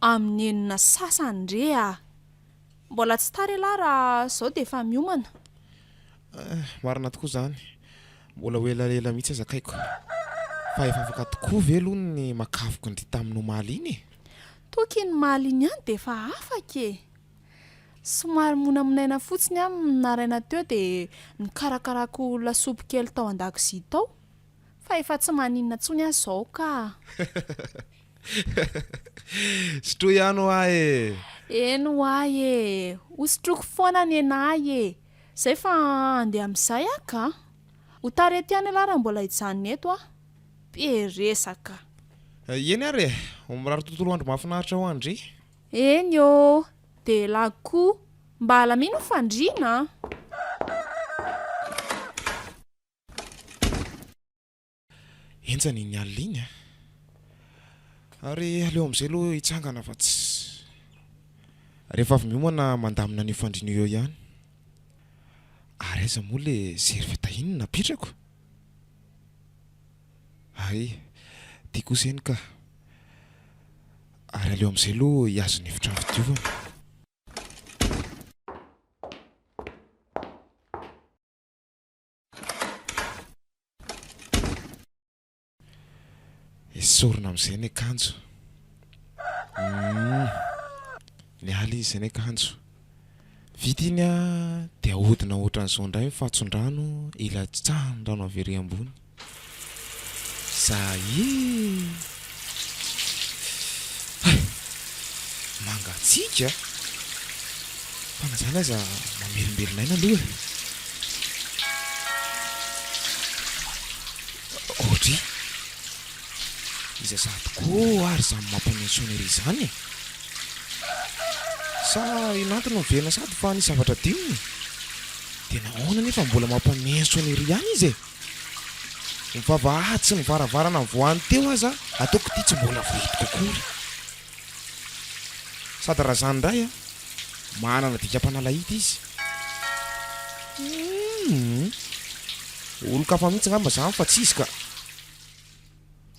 amin'ny enina sasany re mbola tsy tary ela raha izao dia efa miomana marina tokoa izany mbola ho elalela mihitsy azakaiko fa efa afaka tokoa ve aloha ny makavoko ny dita aminao maly iny e toky ny maly iny ihany dia efa afaka e somary monamonaina fotsiny naraina teo dia nikarakarako lasopy kely tao an-dakozia tao fa efa tsy maninona tsony azy izao ka sitro ihany ho ahy e eno ahy e hosotroko foana ny enahy e zay fa andeha amin'izay ka ho tarety ihany ala raha mbola hijanona eto be resaka eny ary e mirary tontolo andro mahafinaritra ho andry eny eo dia lakoa mba alamino fandriana enjany ny alina iny ary aleo amin'izay aloha hitsangana fa tsy rehefa avy miomana mandamina ny fandrina eo ihany ary aiza moa le sery fetahiny napitrako ay tia kosa eny ka ary aleo amin'izay aloha hiazo ny hevitra ny fidiovana esorina amin'izay ny akanjo ny aly izy ny akanjo vita iny dia ahodina ohatran'izao indray mifatson-drano ilatsandrano avy ery ambony za mangatsika fa na zany aza mamerimberinaina aloha ohatra iza za tokoa ary zany mampanintsony ery izany e sa inantony miverina sady fa ny zavatra dinony tena ahoana nefa mbola mampanintsony ery ihany izy e mivavahaty sy ny varavarana voany teo aza ataoko ty tsy mbola vohito kokory sady raha zany indray manana dika-panalahita izy olo-kafa mihitsy ngamba zany fa tsisy ka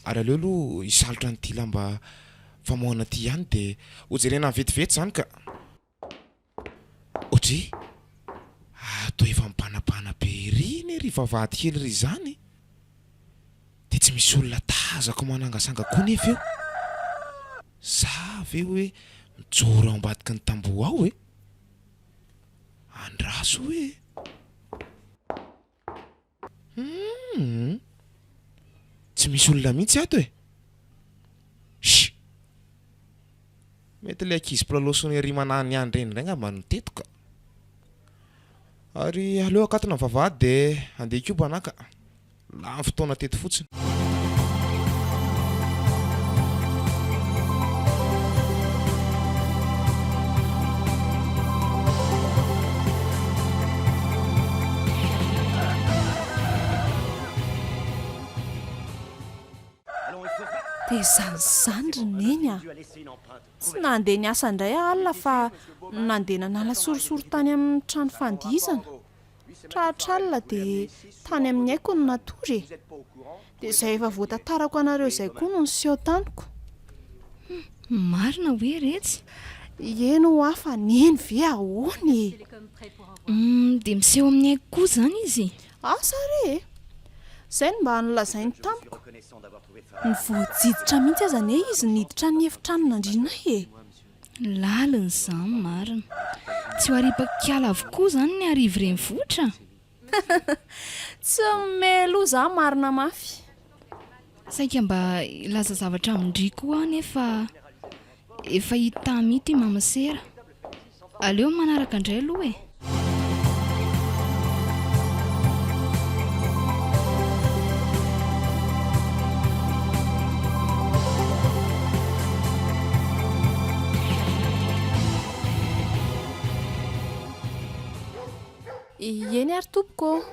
ary aleo aloha isalotra nyity lamba famohana ty ihany dia hojerena vetivety zany ka ohatry ato efa mipanapana be riny ry vavahady kely ry zany dia tsy misy olona tazako manangasanga koa nefa eo sa ve hoe mijoro ao ambadiky ny tamboho ao hoe andraso hoe tsy misy olona mihitsy ato e mety ilay ankizy mpilalosony ary manany ihany reny indray ngamba no tetiko ary aleo akatona ny vavahady dia andeha koba anaka la fotoana teto fotsiny dia zany roneny a tsy nandeha ny asa indray alina fa nandeha nanala sorosoro tany amin'ny trano fandizana trahatralina dia tany amin'ny haiko ny natory dia izay efa voatantarako anareo izay koa no niseho taniko marina hoe retsy eno hafa neny ve ahoany dia miseho amin'ny haiko koa zany izy asa re izay no mba nolazainy tamiko ny voajiditra mihitsy azany e izy niditra ny efitrano nandrina e laliny izany marina tsy ho aripakala avokoa zany ny arivo reny votra tsy melo za marina mafy saika mba ilaza zavatra amindry koa nefa efa hita mity mamasera aleo manaraka indray aloha e eny ary tompoko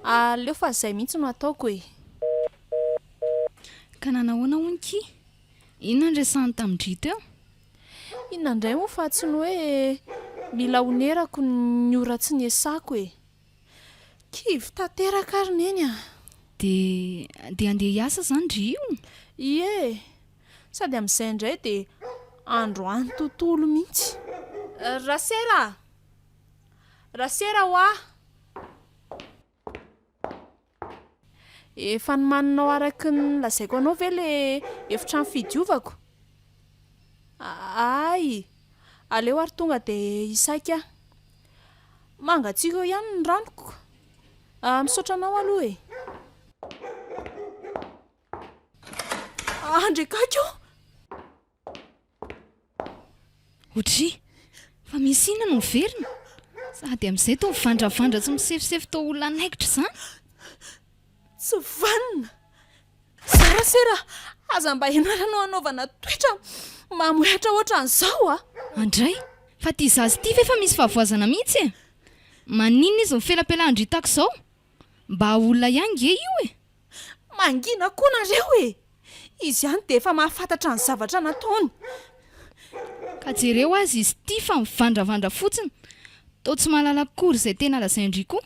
aleo fa izay mihitsy no ataoko e ka nanahoana honyky inona nresahany tamindry teo inona indray moa fa tsy ny hoe mila onerako ny ora tsy ny esako e kivy tanteraka ary neny a dia andeha hiasa zany dry io ie sady amin'izay indray dia androany tontolo mihitsy rasera ho ah efa nomaninao araky ny lazaiko anao ve le efitrano fidiovako ay aleo ary tonga dia isaika mangatsiaka eo ihany ny ranoko misaotra anao aloha e andrekako otry fa misy inona no verina sady amin'izay to mivandravandra tsy misefisefy tao olona naikitra zany tsy vanina sarasera aza mba ianaranao anaovana toetra mamohatra ohatran'izao a andray fa tia zazy ity ve efa misy fahavoazana mihitsy e maninona izy mifelapelahandry hitako izao mba olona ihany nge io e mangina koa nareo e izy ihany dia efa mahafantatra ny zavatra nataony ka jereo azy izy ity fa mivandravandra fotsiny tao tsy mahalala kory izay tena lazaindry koa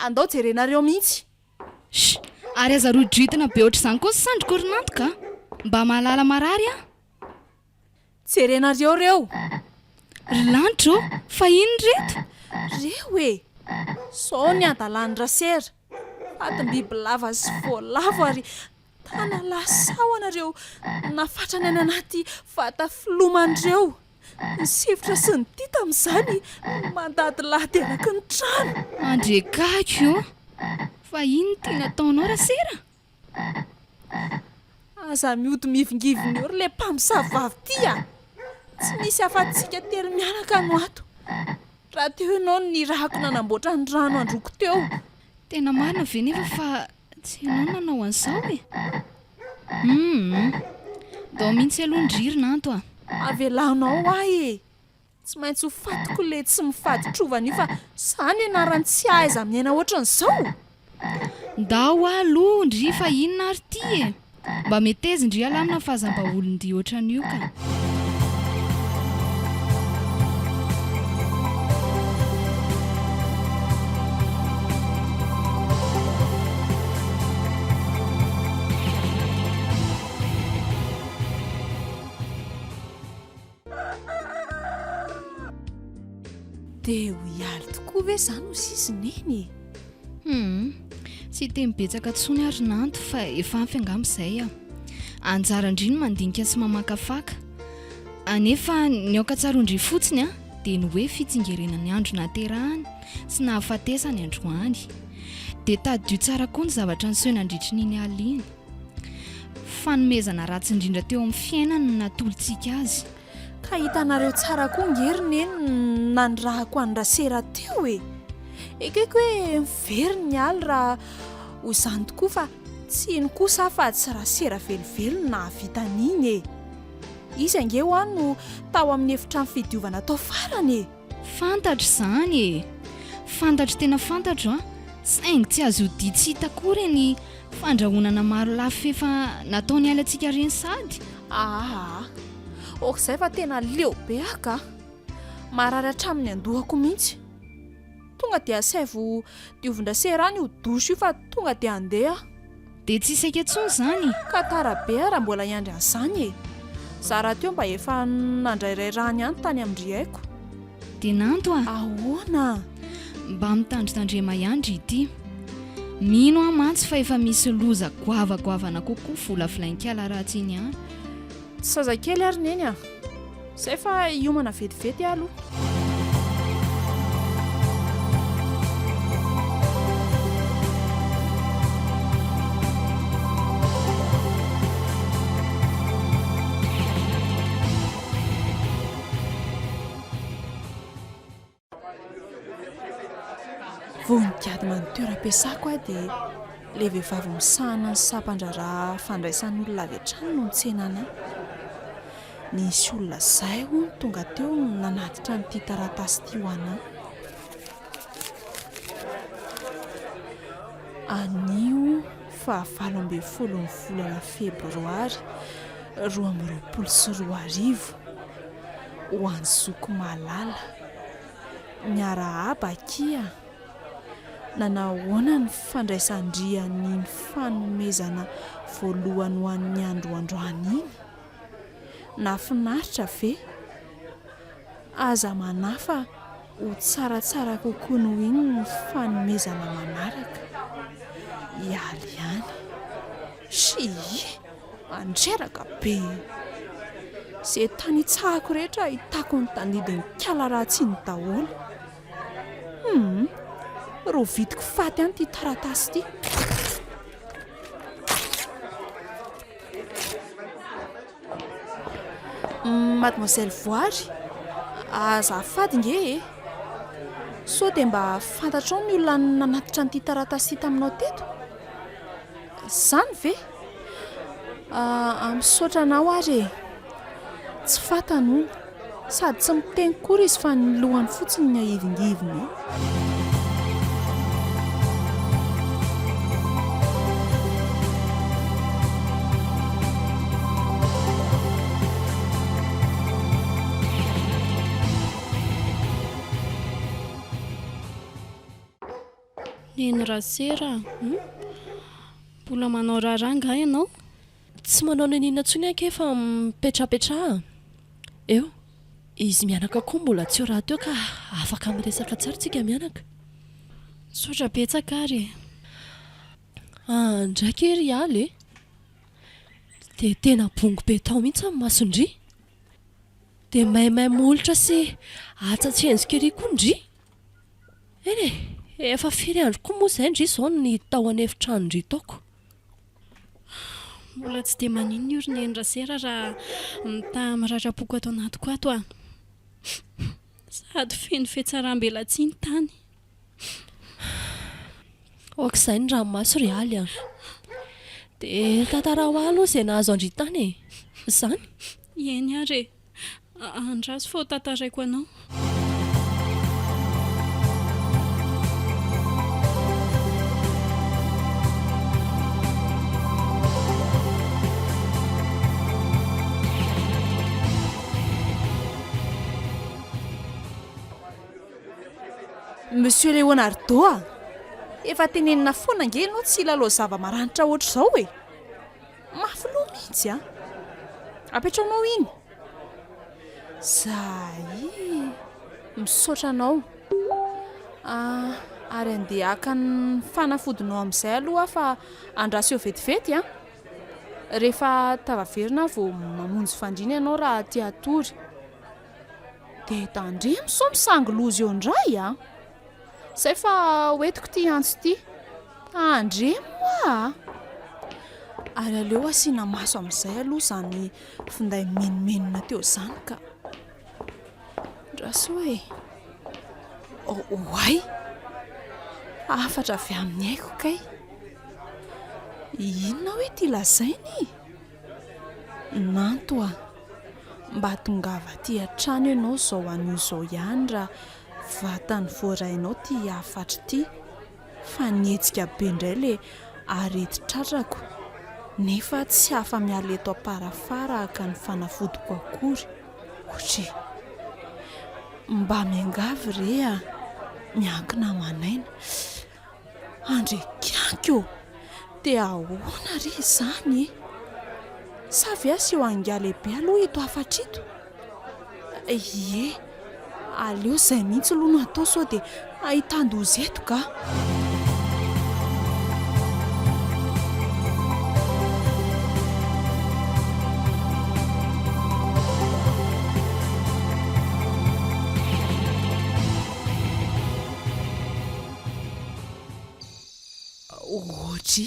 andao jerenareo mihitsy ary aza rodritina be ohatr' izany koa sandry korinanto ka mba mahalala marary a jerenareo reo ry lanitra o fa ino reto reo e sao ny andalany rasera fatim-bibilava sy voalavo ary tana lasao anareo nafatrany any anaty vata filoman'ireo ny sifotra sy ny tia tamin'izany mandady lahateraky ny trano andrekako io fa ino tia nataonao rasera aza miody mivingiviny eo ry le mpamosavavy ty a tsy misy afa-tsika tery mianaka no ato raha teo ianao ny rahako nanamboatra ny rano androko teo tena marina ve nefa fa tsy ianao nanao an'izao e dao mihitsy aloha ndririna anto a avelanao ahy e tsy maintsy ho fatiko le tsy mifady trovana io fa izany ianarany tsy aiza miaina ohatran'izao ndao aloha ndry fa inona ary ty e mba meteza indry alamina fahazam-baolondy ohatran'io ka dia ho hialy tokoa ve izany ho sisineny tsy teny betsaka tsony ary nanto fa efa ampiangamizay anjara indriny mandinika sy mamakafaka anefa ny aokatsarondry fotsiny dia ny hoe fitsingerenany andro naterahany sy nahafatesany androany dia tadio tsara koa ny zavatra ny soenandritry n'iny aliny fanomezana ratsy indrindra teo amin'ny fiainany natolontsika azy ka hitanareo tsara koa ngeriny eny nanyrahako andrasera teo ekeko hoe miveriny ny aly raha ho izany tokoa fa tsy iny kosa fa tsy raha sera velivelo na havitan'iny izy ange ho any no tao amin'ny efitrano fidiovana tao farany fantatro izany fantatro tena fantatro saingy tsy azo dia tsy hita koa reny fandrahonana maro lafy efa nataony alantsika reny sady okizay fa tena leo be aka marary hatramin'ny andohako mihitsy tonga dia saivo diovin-drasera any ho dosy io fa tonga dia andeha dia tsy saika tsony izany ka tarabe raha mbola hiandry an'izany zara teo mba efa nandrairay rany any tany amin'ny haiko dia nanto ahoana mba mitandritandrema iandry ity mino mantsy fa efa misy loza goavagoavana kokoa volafilainkala ratsy iny any tsy zazakely ary neny izay fa hiomana vetivety aloha vonikady manotoeram-piasako dia ilay vehivavy misahana ny sampandraraha fandraisan'olona avy hatrany no nitsenana nisy olona izay hono tonga teo nanatitra nyity taratasy ity ho anahy anio fa 7 ny volana febroary 2024 ho an'ny zoko malala miarahaba akia nanahoana ny fandraisan-drian'iny fanomezana voalohany ho an'ny andro androany iny nafinaritra ve aza manafa ho tsaratsara kokoa noho iny ny fanomezana manaraka hialy ihany sy andreraka be izay tany itsahako rehetra hitako ny tanidiny kala ratsy iny daholo ro vitiko faty any ty taratasy ity mademoiselle Voary azafady nge so dia mba fantatrao ny olona nanatitra nyity taratasy taminao teto izany ve misaotra anao ary tsy fantano sady tsy miteny kory izy fa ny lohany fotsiny ny ahivingiviny neny rasera mbola manao raranga ianao tsy manao nenina ntsony ake fa mipetrapetraha eo izy mianaka koa mbola tsy ho raha teo ka afaka miresaka tsara tsika mianaka sotra betsaka ary ndraiky ery aly dia tena bongo be tao mihitsy amin'ny masondry dia maimay molotra sy atsatsenzika ery koa ndry eny efa firy andro koa moa izay ndry izao ny tao an'efitrano ndry taoko mbola tsy dia maninona io ry neny rasera raha mitaha miratra-poko ato anatiko ato sady feno fetsarambelatsiny tany okizay ny ranomaso ry aly dia tantara ho aloha izay nahazo andry-tany izany eny ary andraso fa ho tantaraiko anao Monsieur Leonardo efa tenenina foana nge ianao tsy ilaloha zava-maranitra ohatr' izao mafy loha mihitsy apetraonao iny zay misaotra anao ary andeha aka ny fanafodinao amin'izay aloha fa andraseo vetivety a rehefa tavaverina vao mamonjy fandriana ianao raha tia atory dia tandremo so misangy loza eo indray a izay fa hoentiko ty antso ty tandremo ary aleo asiana maso amin'izay aloha izany finday menomenona teo izany ka ndraso hoe oay afatra avy amin'ny haiko kay inona hoe ty lazainy nanto mba tongava ty an-trano ianao zao anio zao ihany raha vatany voarainao ty afatra ty fa nietsika be indray le arety tratrako nefa tsy hafa miala eto aparafara aka ny fanafodiko akory ohatry mba miangavy re miankina manaina andrekiako dia ahoana re izany sa ve asy eo anga lehibe aloha ito afatra ito ie aleo izay mihitsy aloha no atao sao dia ahitan-doza eto ka ohatry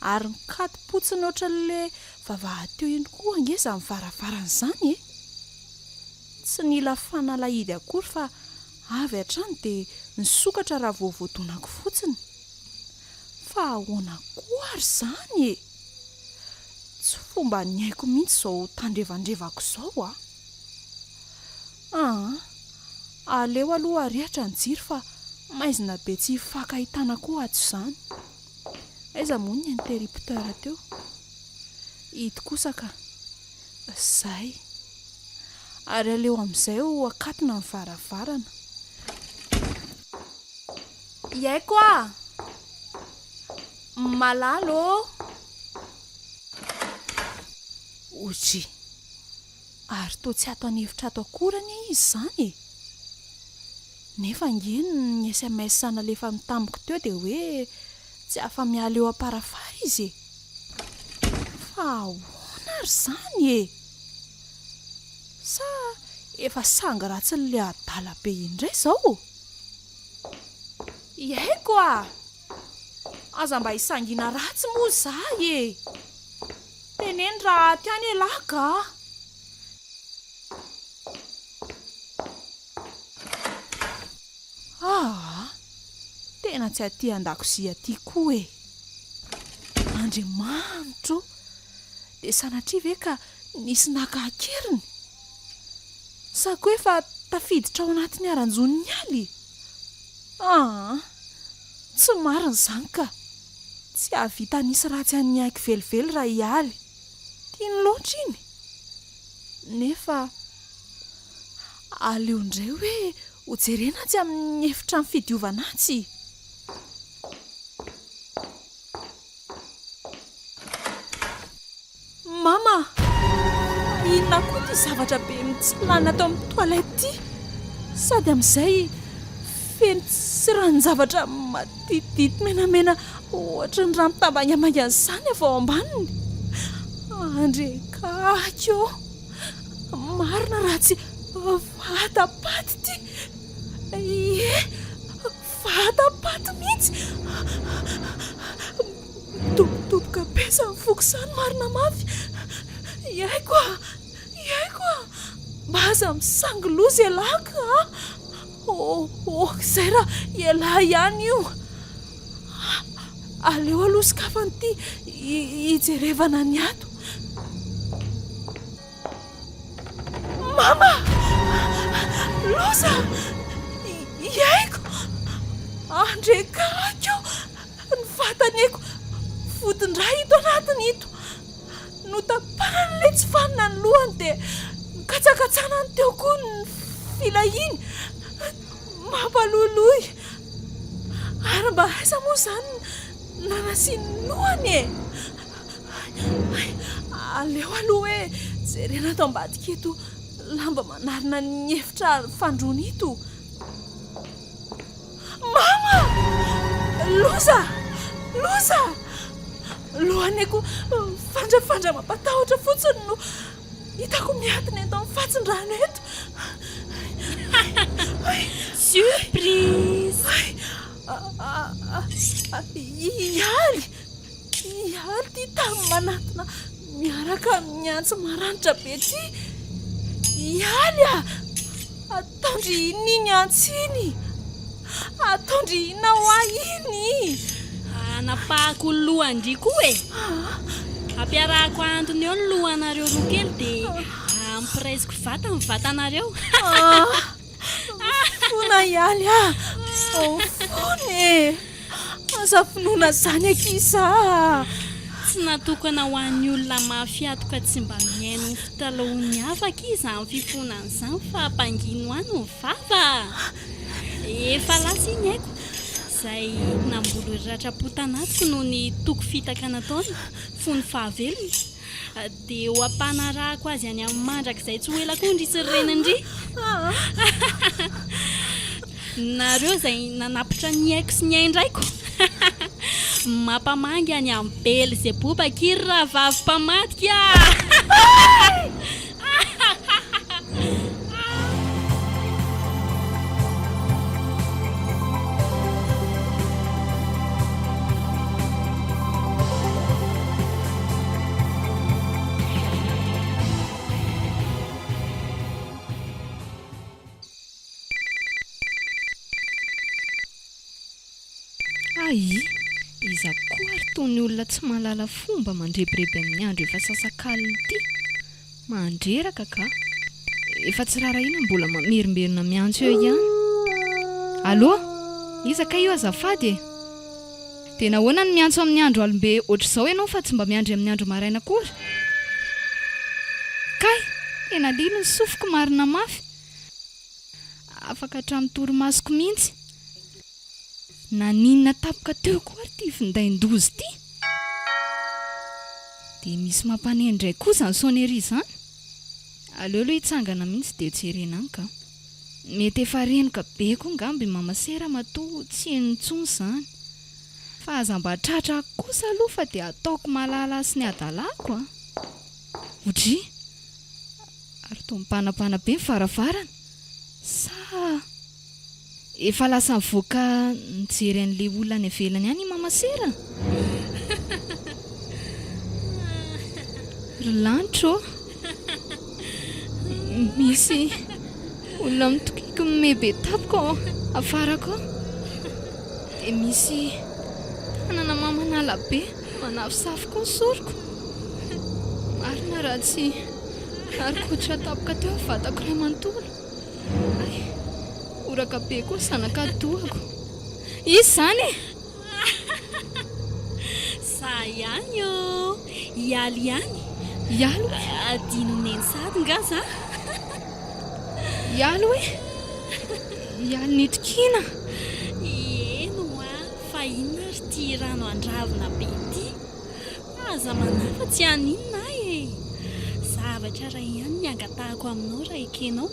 ary mikatipotsiny ohatran'le vavahateo iny koa angeza amin'ny varavarana izany tsy nila fanalahidy akory fa avy hatrany dia nisokatra raha voavoadonako fotsiny fa ahoana koa ary izany tsy fomba ny haiko mihitsy izao tandrevandrevako izao aleo aloha arehatra ny jiro fa maizina be tsy fakahitana koa ato izany aiza moa ny interrupteur teo hito kosa ka izay ary aleo amin'izay ho akatona ny varavarana iaiko malalo ohatry ary toa tsy ato anevitra ato akorany izy izany nefa ngeny ny SMS sana lefa mitambiko teo dia hoe tsy afa miala eo aparafara izy fa ahoana ary izany sa efa sanga ratsy n'le adala be indray izao iaiko aza mba hisangina ratsy moa zahy teneny raha tiany elaka tena tsy aty an-dakozia aty koa andriamanitro dia sanatria ve ka nisy nakakeriny sa koa efa tafiditra ao anatin'ny aranjon'ny aly tsy marina izany ka tsy havita nisy ratsy an'ny haiko velively raha hialy tiany loatra iny nefa aleo indray hoe hojerena tsy amin'ny efitra ny fidiovana atsy mama inona koa ty zavatra be mitsilana tao amin'ny toilette ty sady amin'izay feno sy ranon-javatra matitity menamena ohatra ny raha mitambanyamangana izany avy ao ambaniny andrekako marina raha tsy vatapaty ty vatapaty mihitsy toboka pesa ny foko izany marina mafy iaiko mba aza misangy loza elaka izay raha ela ihany io aleo aloha sikafany ty hijerevana ny ato mama loza iaiko andrekako ny vatany aiko vodindray ito anatiny ito notapahany le tsy fanina ny lohany dia nikatsakatsana ny teo koa ny filahiny mampalolohy ary mba aiza moa izany nanasiany lohany aleo aloha hoe jerena tao ambadika eto lamba manarina ny efitra fandroana ito. Mama! Loza! Lohaneko fandrafandra mampatahotra fotsiny no hitako miatiny eto amin'ny fatsin-drano eto. Surprise! Ihaly ty tamin'ny manatona miaraka amin'ny antso maranitra be ty. Ihaly ataondry ininy antso iny. Ataondry inona ho iny. Anapahako lohandry koa e. Ampiarahako antony eo ny lohanareo roa kely dia ampiresiko vata ny vatanareo. Fona ihaly fony aza finoana zany akisa. Tsy natokana ho an'ny olona mafiatoka tsy mba miaino ny fitalaon'ny afaka izy amin'ny fifonan'izany fa hampangino any ny vava. Efa lasa iny haiko izay namboly ratrapotanatsiko noho ny toko fitaka nataony fony fahavelona dia ho ampanarahako azy any amin'ny mandraka izay tsy ho ela koa ndrisy renindry. Nareo izay nanapitra ny haiko sy ny aindraiko. Mampamangy any amin'ny Belzebouba kiry raha vavi-pamadika. Iza koa ary toy ny olona tsy mahalala fomba mandrebireby amin'ny andro efa sasakaliny ity. Mandreraka ka. Efa tsy rarahina mbola mamerimberina miantso eo ihany. Allo? Iza ka io azafady? Dia nahoana ny miantso amin'ny andro alimbe ohatr'izao ianao fa tsy mba miandry amin'ny andro maraina kory? Kay, tena lilo ny sofiko marina mafy. Afaka hatramin'ny torimasoko mihitsy. Na ninona tapoka teo koa ary ty findain-dozy ty. Dia misy mampanendray kosa ny sonnerie izany. Aleolo hitsangana mihitsy dia jerena any ka. Mety efa renoka be koa ngamby mama sera matoa tsy enitsony izany. Fa aza mba tratra kosa aloha fa dia ataoko malala sy ny adalako. Odry, ary toa mipanapana be ny varavarana. Sa efa lasa mivoaka nijery an'ilay olona any ivelany any mama sera. Ry lanitro, misy olona mitokiky mebe tapoko afarako. Dia misy tanana mamanala be manafisafiko ny soroko. Marina raha tsy arikotra tapoka teo vatako ray manontolo. Oraka be koa sanaka dohako. Izy zany e? Sa ihany io. Ihaly ihany. Ihaly hoe? Adino neny sady nga za. Ihaly hoe? Ihaly nitokina. Eno fa inona ry ty rano andravina be ty. Aza manafa tsy aninona e. Zavatra ray ihany ny angatahako aminao raha ekenao.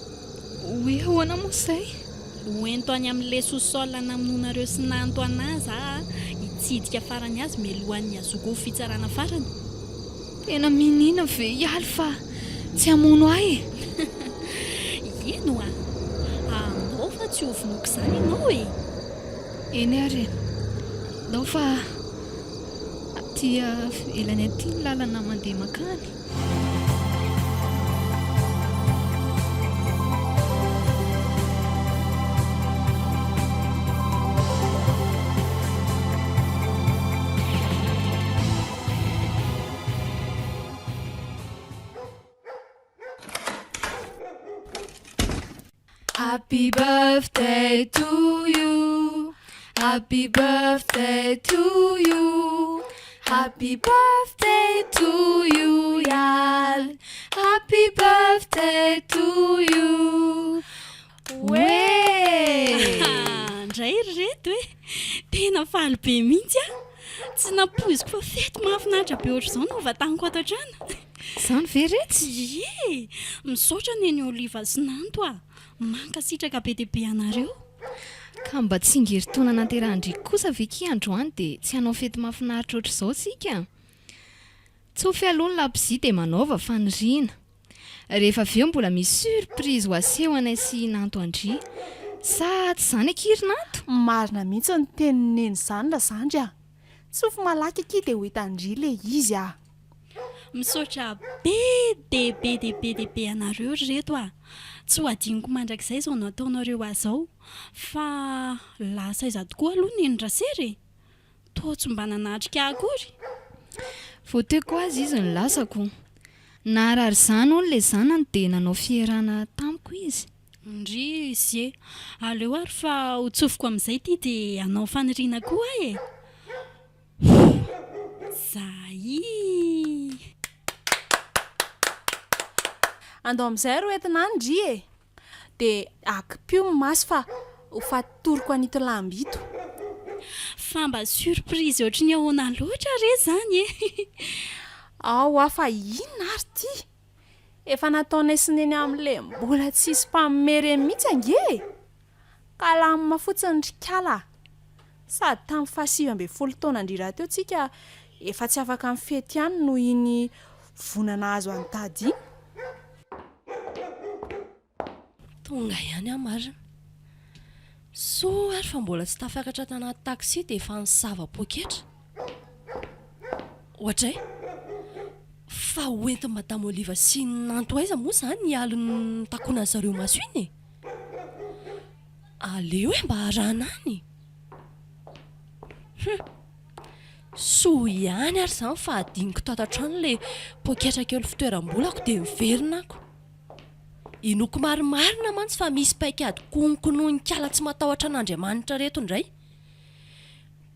Hoe ahoana moa izay? Hoento any amin'ilay sous-sol namononareo sy nanto anazy hitsidika farany azy mialohan'ny azoko fitsarana farany. Tena minina ve ihaly fa tsy hamono ahy e? Eno anao fa tsy hovinoko izany ianao e. Eny ary nao fa aty elany aty ny lalana mandeha makany. Happy birthday to you. Happy birthday to you. Happy birthday to you, Ihaly. Happy birthday to you. Ndray reto hoe tena faly be mihitsy. Tsy napoiziko fa fety mahafinaritra be ohatr'izao no vataniko ato an-trano. Izany ve retsy? Ie, misaotra neny oliva sy nanto a. Mankasitraka be dia be anareo. Ka mba tsy ingeritona naterahandriky kosa veky androany dia tsy hanao fety mahafinaritra ohatr'izao sika. Tsofi aloha ny labozia dia manaova faniriana. Rehefa avy eo mbola misy surprise ho aseho anay sy nanto andry. Sa tsy izany ankirina ato? Marina mihitsy ny tenineny izany la zandry a. Tsofi malaky aky dia ho hitandry le izy a. Misaotra be dia be anareo reto a. Tsy ho adiniko mandrakizay izao nataonareo azao. Fa lasa iza tokoa aloha neny rasery. Toa tsy mba nanatrika akory. Voateko azy izy ny lasako. Naharary izany hono ilay zanany dia nanao fierana tamiko izy. Ndry izy aleo ary fa ho tsofiko amin'izay ity dia hanao faniriana koa e. Zay. Andao amin'izay ro entina andry e. Dia akipio masy fa ho fatoriko an'ito lamby ito. Fa mba surprise ohatry ny ahoana loatra re zany e. Ao afa inona ary ty? Efa nataonay sy neny amin'ilay mbola tsisy mpamery mihitsy ange. Ka lamima fotsiny rikala. Sady tamin'ny 20 taona andrira teo tsika efa tsy afaka mifety ihany noho iny vonana azo antady iny. Tonga ihany aho marina. So ary fa mbola tsy tafakatra tanaty taksi dia efa nisava poketra. Ohatray fa hoentin'i Madame Oliva sy nanto aiza moa izany ny aliny takonany zareo maso iny e. Aleo e mba arahana any. So ihany ary izany fa adiniko tato an-trano ilay poketra kely fitoeram-bolako dia miverina ako. Inoko marimarina mantsy fa misy paikady konkononin-kala tsy matahotra an'Andriamanitra reto indray.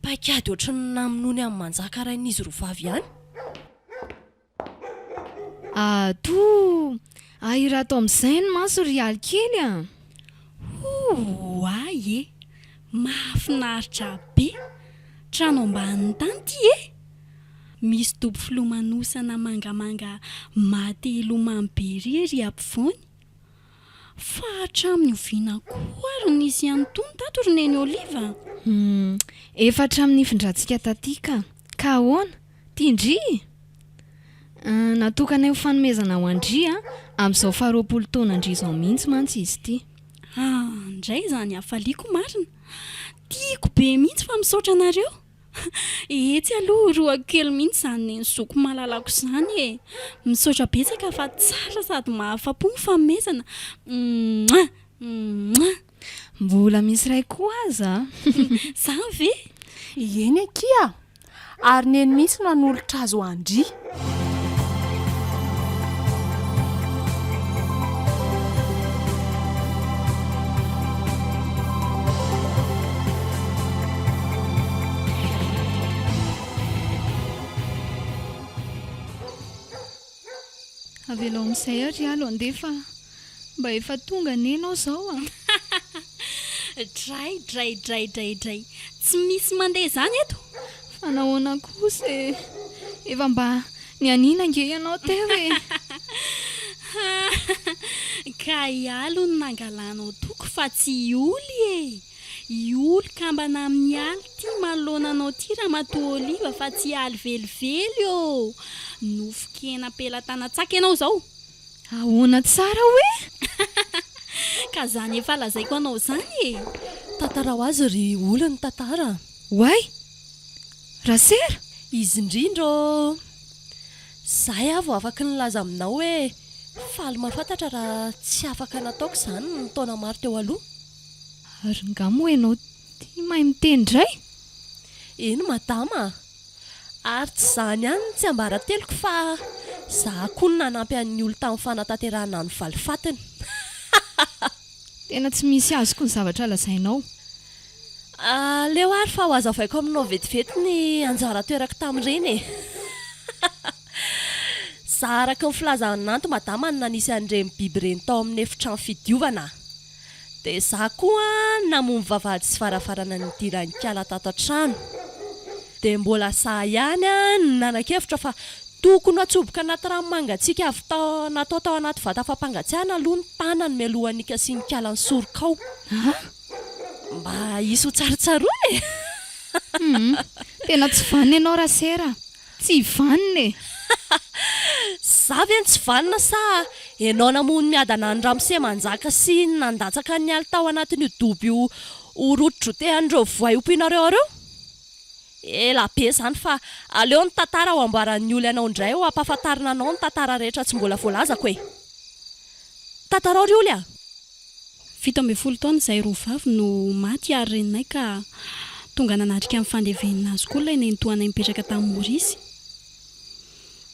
Paikady ohatry ny naminony amin'ny manjakarain'izy rovavy ihany. Ahirato amin'izay ny maso rialy kely a. Ay e, mahafinaritra be. Trano ambanin'ny tany ty e. Misy dobo filomanosana mangamanga maty ilomany be ry ampovoany. Fa hatramin'ny oviana koa ary nisy ihany tony tato ry neny Oliva. Efa hatramin'ny findratsika tatika. Ka ahoana? Tindry? Natokana ho fanomezana ho andry amin'izao 20 taona andry izao mihitsy mantsy izy ity. Indray izany hafaliako marina. Tiako be mihitsy fa misaotra anareo. Etsy aloha roa kely mihitsy izany neny zoko malalako izany e. Misaotra betsaka fa tsara sady mahafapo ny fanomezana. Mbola misy ray koa aza. Izany ve? Eny akia. Ary neny mihitsy nanolotra azy ho andry. Avelao amin'izay ary alo andefa mba efa tonga nenao izao a. Dray. Tsy misy mandeha izany eto. Fa nahoana kosa e. Efa mba nianina ange ianao teo e. Ka ialo no nangalanao toko fa tsy ioly e. Ioly kambana amin'ny aly ty malonanao ty Ramatoa Oliva fa tsy aly velively o. Nofokena pela-tanatsaka ianao izao. Ahoana tsara hoe? Ka zany efa lazaiko anao izany e. Tantara ho azy ry olona tantara. Way? Rasera? Izy indrindra. Zahay avo afaka nilaza aminao hoe faly mahafantatra raha tsy afaka nataoko izany ny taona maro teo aloha. Ary ngamo ianao ty mahay miteny indray? Eny madama. Ary tsy izany ihany tsy ambarateloko fa za koa no nanampy an'ny olo tamin'ny fanatanterahana ny valifatiny. Tena tsy misy azoko ny zavatra lazainao. Leo ary fa ho azavaiko aminao vetivety ny anjara toerako tamin'ireny e. Za araka ny filazananto madama no nanisy an'ireny biby ireny tao amin'ny efitrano fidiovana. Dia za koa namomy vavahady sy varavarana nidiran'ny kala tato an-trano. Dia mbola za ihany no nanan-kevitra fa tokony atsoboka anaty ranomangatsiaka avy natao tao anaty vata fampangatsiahana aloha ny tanany mialohan'nika sy ny kalany sorokao mba hisy ho tsarotsaroa e. Tena tsy vanina ianao rasera, tsy vanina e. Za ve tsy vanina sa ianao namony miadana ny ramose manjaka sy nandatsaka ny aly tao anatin'io dobo io orototrotehan'ireo voay ompianareo areo? Ela be zany fa aleo ny tantara ho amboaran'ny olo ianao indray ho ampahafantarina anao ny tantara rehetra tsy mbola voalazako e. Tantarao ry olya. 17 taona izay roavavy no maty ary reninay ka tonga nanatrika amin'ny fandevenina azy koa ilay nentoanay mipetraka tamin'ny Morisy.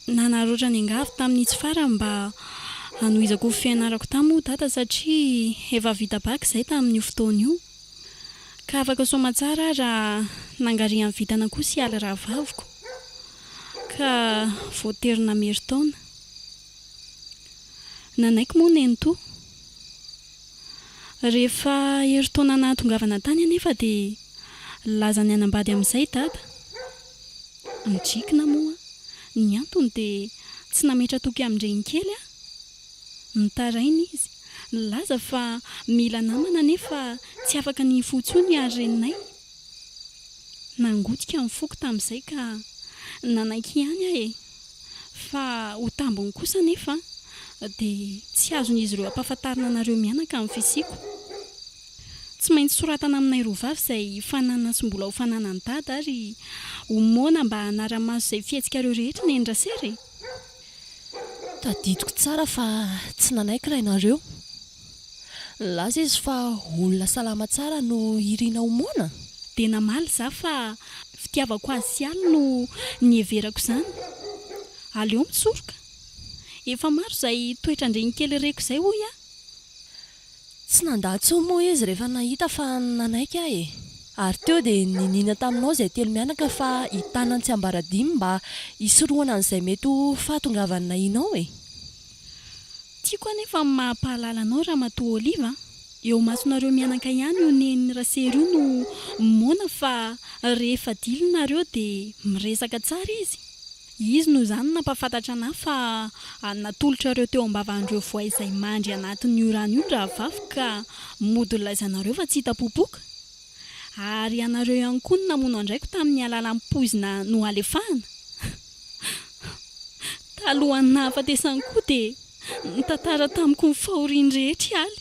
Nanaroatra ny angavy tamin'ny tsy fara mba hanohizako fianarako tamin'ny data satria efa vita baky izay tamin'io fotoana io. Ka afaka soma tsara raha nangarian'ny vitana koa sy aly rahavaviko. Ka voaterina meri-taona. Nanaiko moa nentoa. Rehefa herintaona nahatongavana tany anefa dia lazany anambady amin'izay dada. Midrikina moa. Ny antony dia tsy nametratoky amin'ireny kely a. Nitaraina izy. Laza fa mila namana nefa tsy afaka ny fotsony ary reninay. Nangotika ny foko tamin'izay ka nanaiky ihany aho e. Fa ho tambony kosa nefa dia tsy azon'izy ireo ampahafantarina anareo mianaka amin'ny fisiko. Tsy maintsy soratana aminay roavavy izay fanana sy mbola ho fanana ny dada ary homoana mba hanara-maso izay fihetsikareo rehetra ny endrasera e. Tadidiko tsara fa tsy nanaiky rainareo. Laza izy fa olona salama tsara no irina homoana. Dia namaly za fa fitiavako azy sy aly no nieverako izany. Aleo misoroka. Efa maro izay toetrandreny kely reko izay hoy a. Tsy nandatso moa izy rehefa nahita fa nanaiky ahy e. Ary teo dia ninina taminao izay telo mianaka fa hitanany tsy ambaradimy mba hisoroana an'izay mety ho fahatongavany nahinao e. Tiako anefa mampahalala anao raha matoa Oliva. Eo masonareo mianaka ihany io nen'ny rasera io no mona fa rehefa dilinareo dia miresaka tsara izy. Izy no izany nampafantatra anahy fa natolotra ireo teo ambavan'ireo voay izay mandry anatin'io rano io rahavavy ka mody laizanareo fa tsy hita popoka. Ary anareo ihany koa no namono andraiko tamin'ny alalan'ny poizina no alefahana. Talohan'ny nahafatesany koa dia nitantara tamiko ny fahoriany rehetra aly.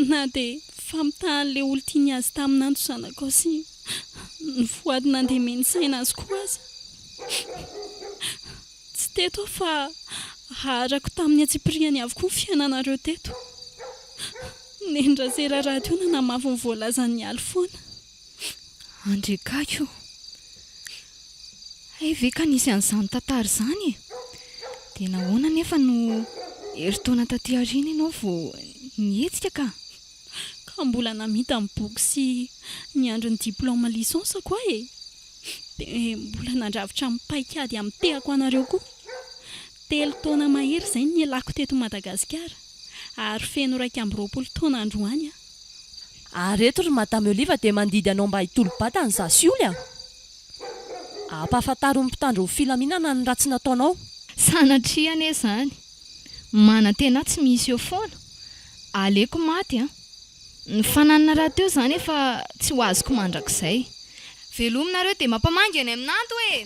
Na dia famitahan'ilay olo tiany azy tamin'anto zanako sy ny voady nandemeny saina azy koa aza. Tsy teto fa harako tamin'ny atsipiriany avokoa ny fiainanareo teto. Nendrasera radio nanamafy ny voalazan'ny aly foana. Andrekako. Ay ve ka nisy an'izany tantara izany e? Dia nahoana nefa no herintaona taty aoriana ianao vao nihetsika ka? Ka mbola namita ny boky sy ny andron'ny diplôma lisansa koa e. Dia mbola nandravitra amin'ny paikady amin'ny tehako anareo koa. 3 taona mahery izay ny ialako teto Madagasikara. Ary feno 220 taona androany a. Ary eto ry Madame Oliva dia mandidy anao mba hitolo-batany za sy olya. Ampahafantaro ny mpitandro ny filaminana ny ratsy nataonao. Sanatria ane izany. Mana tena tsy misy eo foana. Aleko maty a. Ny fananana raha teo izany efa tsy ho azoko mandrakizay. Velominareo dia mampamangy any amin'anto e.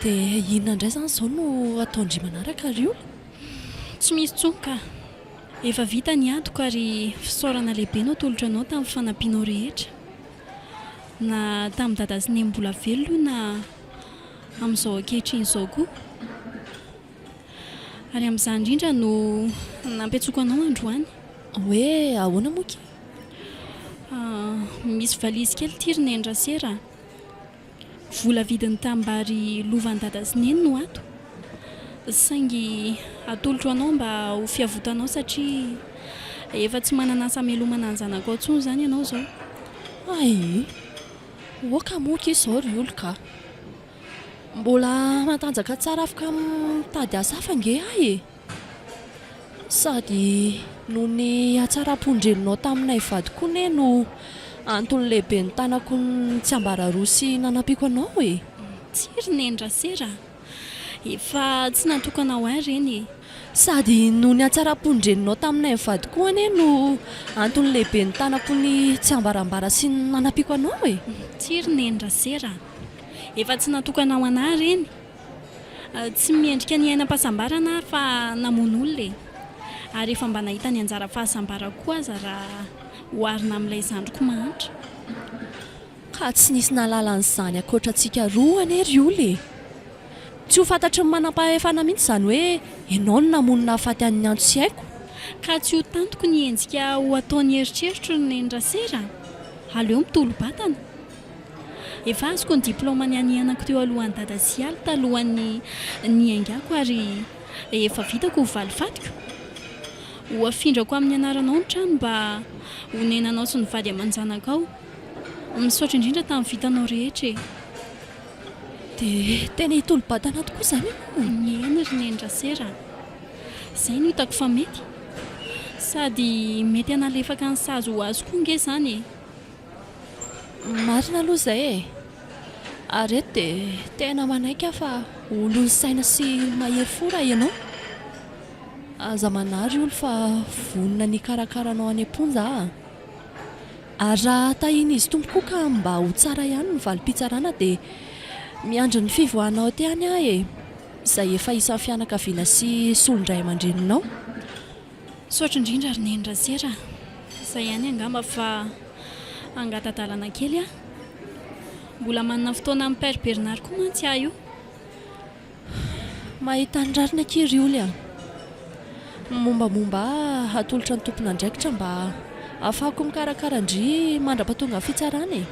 Dia inona indray izany izao no ataondry manaraka ry olona? Tsy misy tsonka. Efa vita ny atoko ary fisaorana lehibe no tolotra anao tamin'ny fanampianao rehetra. Na tamin'ny dada sy neny mbola velona na amin'izao ankehitriny izao koa. Ary amin'izany indrindra no nampiantsoko anao androany. Hoe ahoana moa ke? Misy valizy kely ty ry nendrasera. Vola vidiny tambary lovan'ny dada sy neny no ato. Saingy atolotro anao mba ho fiavotanao satria efa tsy mananasa melomana ny zanako antsony izany ianao izao. ay oka moka izao ry olo ka mbola matanjaka tsara afaka mitady asa hafa nge ahy e sady no ny atsara-pondrenonao taminay vady koa ne no antony lehibe ny tanako ny tsy ambara roa sy nanampiako anao e. Tsiry nendrasera efa tsy natokana ho ahy reny e. Sady no ny atsara-pondrenonao taminay vady koa ne no antony lehibe ny tanako ny tsy ambarambara sy nanampiako anao e. Tsiry nendrasera efa tsy natokana ho anahy reny. Tsy miendrika ny ainam-pahasambarana fa namono olona e. Ary efa mba nahita ny anjara fahasambara koa aza raha hoarina amin'ilay zandriko mahantra. Ka tsy nisy nalalan'izany akoatrantsika roa ane ry olo e. Tsy ho fantatry ny manam-pahefana mihitsy izany hoe ianao no namonina afaty an'ny antso sy haiko. Ka tsy ho tantoko ny endrika ho ataony eritreritro ny nendrasera. Aleo mitolo-batana. Efa azoko ny diplaomany anianako teo alohan'ny dada sy aly talohan'ny niaingako ary efa vitako ho valifatiko. Ho afindrako amin'ny anaranao ny trano mba ho nenanao sy ny vady aman-janakao. Misaotra indrindra tamin'ny vitanao rehetra e. Dia tena hitolo-batana tokoa izany Eny ry nendrasera. Izay no hitako fa mety. Sady mety hanalefaka ny sazy ho azo koa nge izany e. Marina aloha izay e. Ary eto dia tena manaiky aho fa olony saina sy mahery fo raha ianao. Aza manary olo fa vonona ny karakaranao any am-ponja aho. Ary raha tahiny izy tompoko ka mba ho tsara ihany ny valim-pitsarana dia miandry ny fivoahanao aty any aho e. Izay efa isan'ny fianakaviana sy solondray aman-dreninao. Saotra indrindra ry nendrasera. Izay ihany angamba fa angatadalana kely aho. Mbola manana fotoana amin'ny Père Bernard koa mantsy aho io. Mahita ny rarina kely olo aho. Mombamomba atolotra ny tompona andraikitra mba afahako mikarakaran-dry mandra-pahatonga fitsarana e.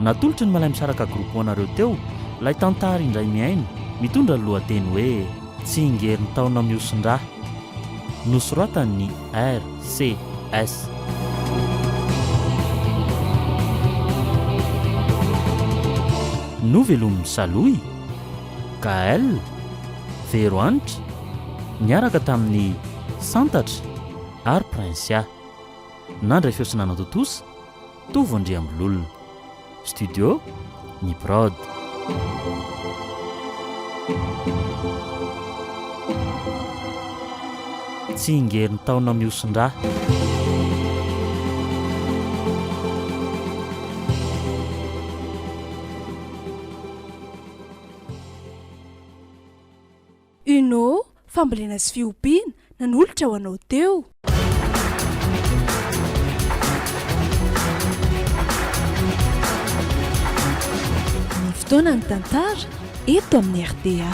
Natolotry ny malay misaraka groupe-anareo teo ilay tantara indray miaino mitondra ny lohateny hoe tsy ingery ny taona miosin-drà nosoratan'ny RCS. Novelomin'ny Saloy Gaël Veroanitra niaraka tamin'ny Santatra ary Prinsia. Nandray fiosina Totosa Tovondriambololona. Studio Niprod. Tsy ingery ny taona miosin-drà. Uno fambolena sy fiompiana nanolotra ho anao teo. Ny fotoana ny tantara eto amin'ny RDA.